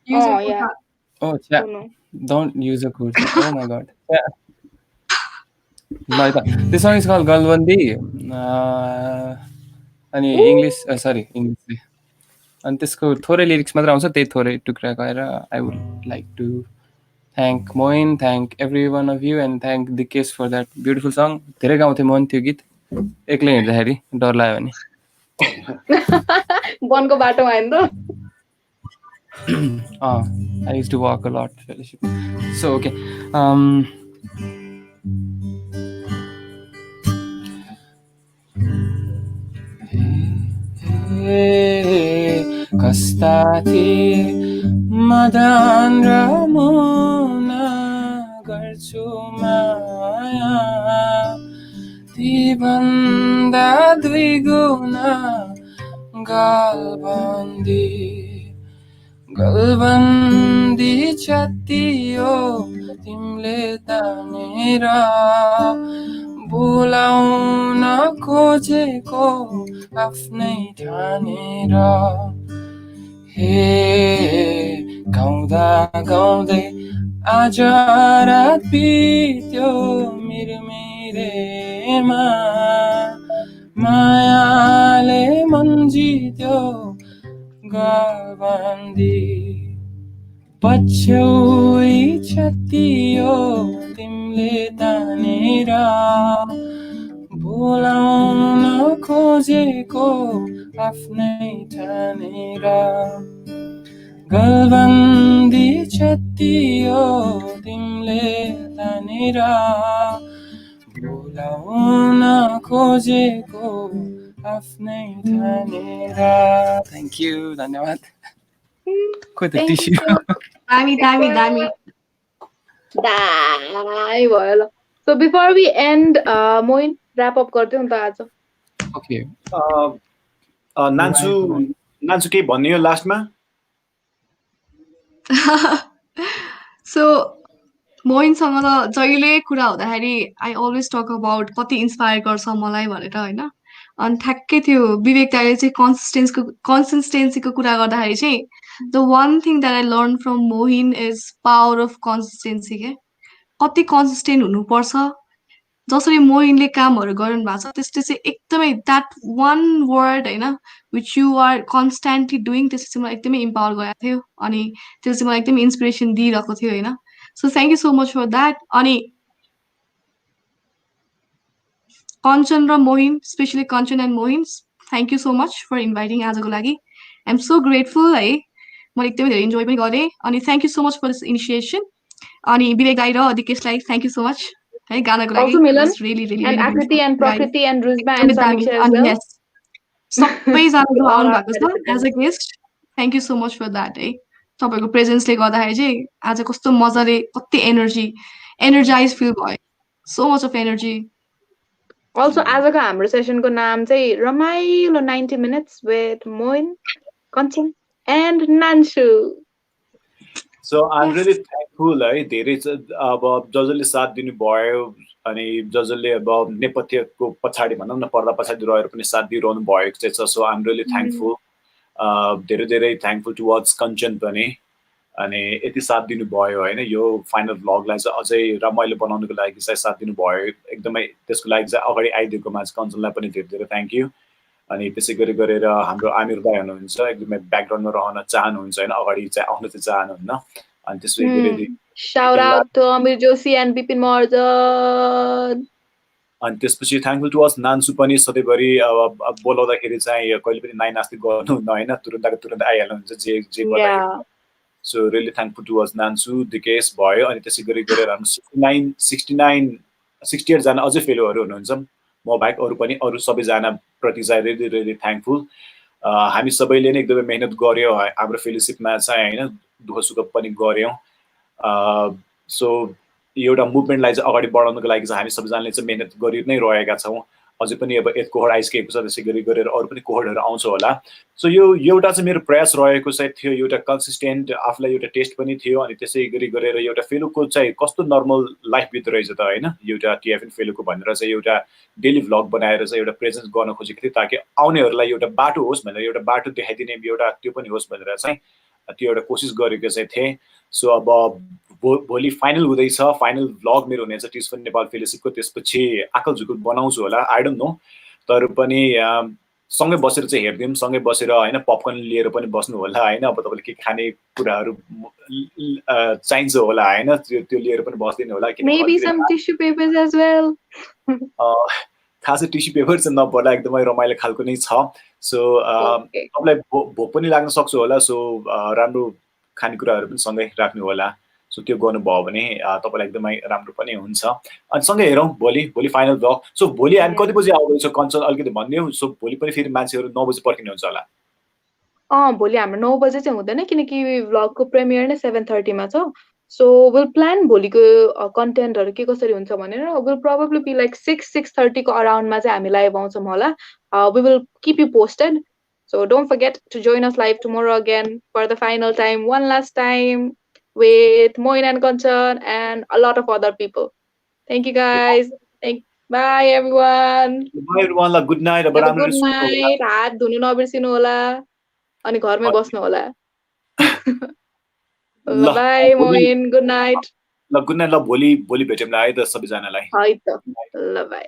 use a kurta. Oh, yeah. Don't use a kurta. Oh my god. Yeah. Like that. This song is called Galbandi. अनि English, sorry, English. अनि त्यसको थोरै लिरिक्स मात्र आउँछ त्यही थोरै टुक्रा गएर I would like to thank Moin, thank every one of you and thank Dikesh for that beautiful song. धेरै गाउँथे मन त्यो गीत एक्लै हिँड्दाखेरि डर लाग्यो भने वनको बाटोमा हैन त I used to walk a lot fellowship. So okay. कस्ता थिए मदन र मुना गर्छु माया ती भन्दा 2 गुना गलबन्दी छतियो तिमीले तानेर बोलाउन खोजेको आफ्नै ठानेर हे गाउँदा गाउँदै आज रात बित्यो मिरमिरेमा मायाले मन जित्यो गलबन्दी पछ्यौरी छतियो तिमीले तानेर बोलाउन खोजेको आफ्नै ठानेर गलबन्दी छतियो तिमीले तानेर बोलाउन खोजेको आफ्नै ठानेर थ्याङ्क यू धन्यवाद खोइ त टिस्यु दामी दामी दामी दामी भयो ल so before we end Mohin wrap up गर्दै नि त आज ओके नान्सु केही भन्ने हो लास्टमा सो मोइनसँग त जहिले कुरा हुँदाखेरि आई अलवेज टक अबाउट कति इन्सपायर गर्छ मलाई भनेर होइन अनि ठ्याक्कै त्यो विवेक दाइले चाहिँ कन्सिस्टेन्सीको कुरा गर्दाखेरि चाहिँ the one thing that I learn from Mohin is power of consistency के कति कन्सिस्टेन्ट हुनुपर्छ जसरी मोहिनले कामहरू गर्नु भएको छ त्यसले चाहिँ एकदमै द्याट वान वर्ड होइन which you are constantly doing त्यसले चाहिँ मलाई एकदमै इम्पावर गरेको थियो अनि त्यसले चाहिँ मलाई एकदमै इन्सपिरेसन दिइरहेको थियो होइन so thank you so much for that अनि कञ्चन र Mohin specially Kanchan and Mohin thank you so much for inviting आजको लागि आइ एम सो ग्रेटफुल है मैले एकदमै धेरै इन्जोय पनि गरेँ अनि thank you so much for this initiation अनि विवेक दाइ र दिकेशलाई थ्याङ्क यू सो मच है गानाको लागि सबैजना जो आउनु भएको छ as a guest thank you so much for that है तपाईँको प्रेजेन्सले गर्दाखेरि चाहिँ आज कस्तो मजाले कति एनर्जाइज फिल भयो so much of energy also आजको हाम्रो सेसनको नाम चाहिँ रमाइलो 90 minutes with Moin Kanchan and Nansu so I am really thankful है धेरै अब जसले साथ दिनुभयो अनि जसले अब नेपथ्यको पछाडि भनौँ न पर्दा पछाडि रहेर पनि साथ दिइरहनु भएको चाहिँ छ so I am really thankful धेरै धेरै थ्याङ्कफुल टुवर्ड्स कञ्चन पनि अनि यति साथ दिनुभयो होइन यो फाइनल भ्लगलाई चाहिँ अझै रमाइलो बनाउनुको लागि चाहिँ साथ दिनुभयो एकदमै त्यसको लागि चाहिँ अगाडि आइदिएकोमा चाहिँ कञ्चनलाई पनि धेरै धेरै थ्याङ्क यू अनि त्यसै गरी गरेर हाम्रो आमिर दाइ हुनुहुन्छ एकदमै ब्याकग्राउन्डमा रहन चाहनुहुन्छ होइन अगाडि चाहिँ आउन चाहिँ चाहनुहुन्न अनि त्यसै गरी shout out to Amir Joshi and Bipin Maharjan अनि त्यसपछि थ्याङ्कफुल टुवर्ड्स नान्सु पनि सधैँभरि अब बोलाउँदाखेरि चाहिँ कहिले पनि नाइ नास्ति गर्नुहुन्न होइन तुरन्त आइहाल्नुहुन्छ जे गर्दाखेरि so really thankful towards नान्सु Dikesh भयो अनि त्यसै गरी गरेर हाम्रो 68 जना अझै फेलोहरू हुनुहुन्छ म बाहेक अरू सबैजना प्रति चाहिँ रियली रियली थ्याङ्कफुल। हामी सबैले नै एकदमै मेहनत गर्यौँ हाम्रो फेलोसिपमा चाहिँ होइन, दुःख सुख पनि गऱ्यौँ। सो एउटा मुभमेन्टलाई चाहिँ अगाडि बढाउनको लागि चाहिँ हामी सबैजनाले चाहिँ मेहनत गरि नै रहेका छौँ। अझै पनि अब 8 कोहड आइसकेको छ, त्यसै गरी गरेर अरू पनि कोहडहरू आउँछ होला। सो यो एउटा चाहिँ मेरो प्रयास रहेको चाहिँ थियो, एउटा कन्सिस्टेन्ट आफूलाई एउटा टेस्ट पनि थियो। अनि त्यसै गरी गरेर एउटा फेलोको चाहिँ कस्तो नर्मल लाइफ बित्दो रहेछ त होइन, एउटा टिएफएन फेलोको भनेर चाहिँ एउटा डेली भ्लग बनाएर चाहिँ एउटा प्रेजेन्स गर्न खोजेको थिएँ, ताकि आउनेहरूलाई एउटा बाटो होस् भनेर, एउटा बाटो देखाइदिने एउटा त्यो पनि होस् भनेर चाहिँ त्यो एउटा कोसिस गरेको चाहिँ थिएँ। सो अब भोलि फाइनल हुँदैछ, फाइनल भ्लग मेरो हुनेछ टिएफएन नेपाल फेलोसिपको। त्यसपछि आकल झुकुल बनाउँछु होला, आई डोन्ट नो। तर पनि सँगै बसेर चाहिँ हेरिदिउँ, सँगै बसेर होइन, पपकर्न लिएर पनि बस्नु होला होइन। अब तपाईँले के खाने कुराहरू चाहिन्छ होला होइन, त्यो लिएर पनि बस्दिनु होला। Maybe some tissue papers as well. खासै टिस्यु पेपर चाहिँ नपर्ला, एकदमै रमाइलो खालको नै छ। सो तपाईँलाई भोक पनि लाग्न सक्छ होला, सो राम्रो खानेकुराहरू पनि सँगै राख्नु होला। सो त्यो गर्नुभयो भने तपाईँलाई एकदमै राम्रो पनि हुन्छ। अनि सँगै हेरौँ भोलि फाइनल भ्लग। सो भोलि हामी कति बजी आउँदैछौँ कञ्चन, अलिकति भनिदिउँ। सो भोलि पनि फेरि मान्छेहरू 9 बजी पर्खिने हुन्छ होला। भोलि हाम्रो 9 बजे चाहिँ हुँदैन, किनकि भ्लगको प्रिमियर नै 7:30 मा छ। सो विल प्लान भोलिको कन्टेन्टहरू के कसरी हुन्छ भनेर। विल प्रोबेबली बी लाइक 6:30 को अराउन्डमा चाहिँ हामी लाइभ आउँछौँ होला। We will keep you posted. So don't forget to join us live tomorrow again for the final time, one last time with Moin and Kanchan and a lot of other people. Thank you guys. Bye everyone. Bye everyone. Good night. Good night. हात धुनु नबिर्सिनु होला अनि घरमै बस्नु होला। ल बाई मोइन, गुड नाइट। ल गुड नाइट। ल भोलि भेटौँला है त सबैजनालाई। है त, ल बाई।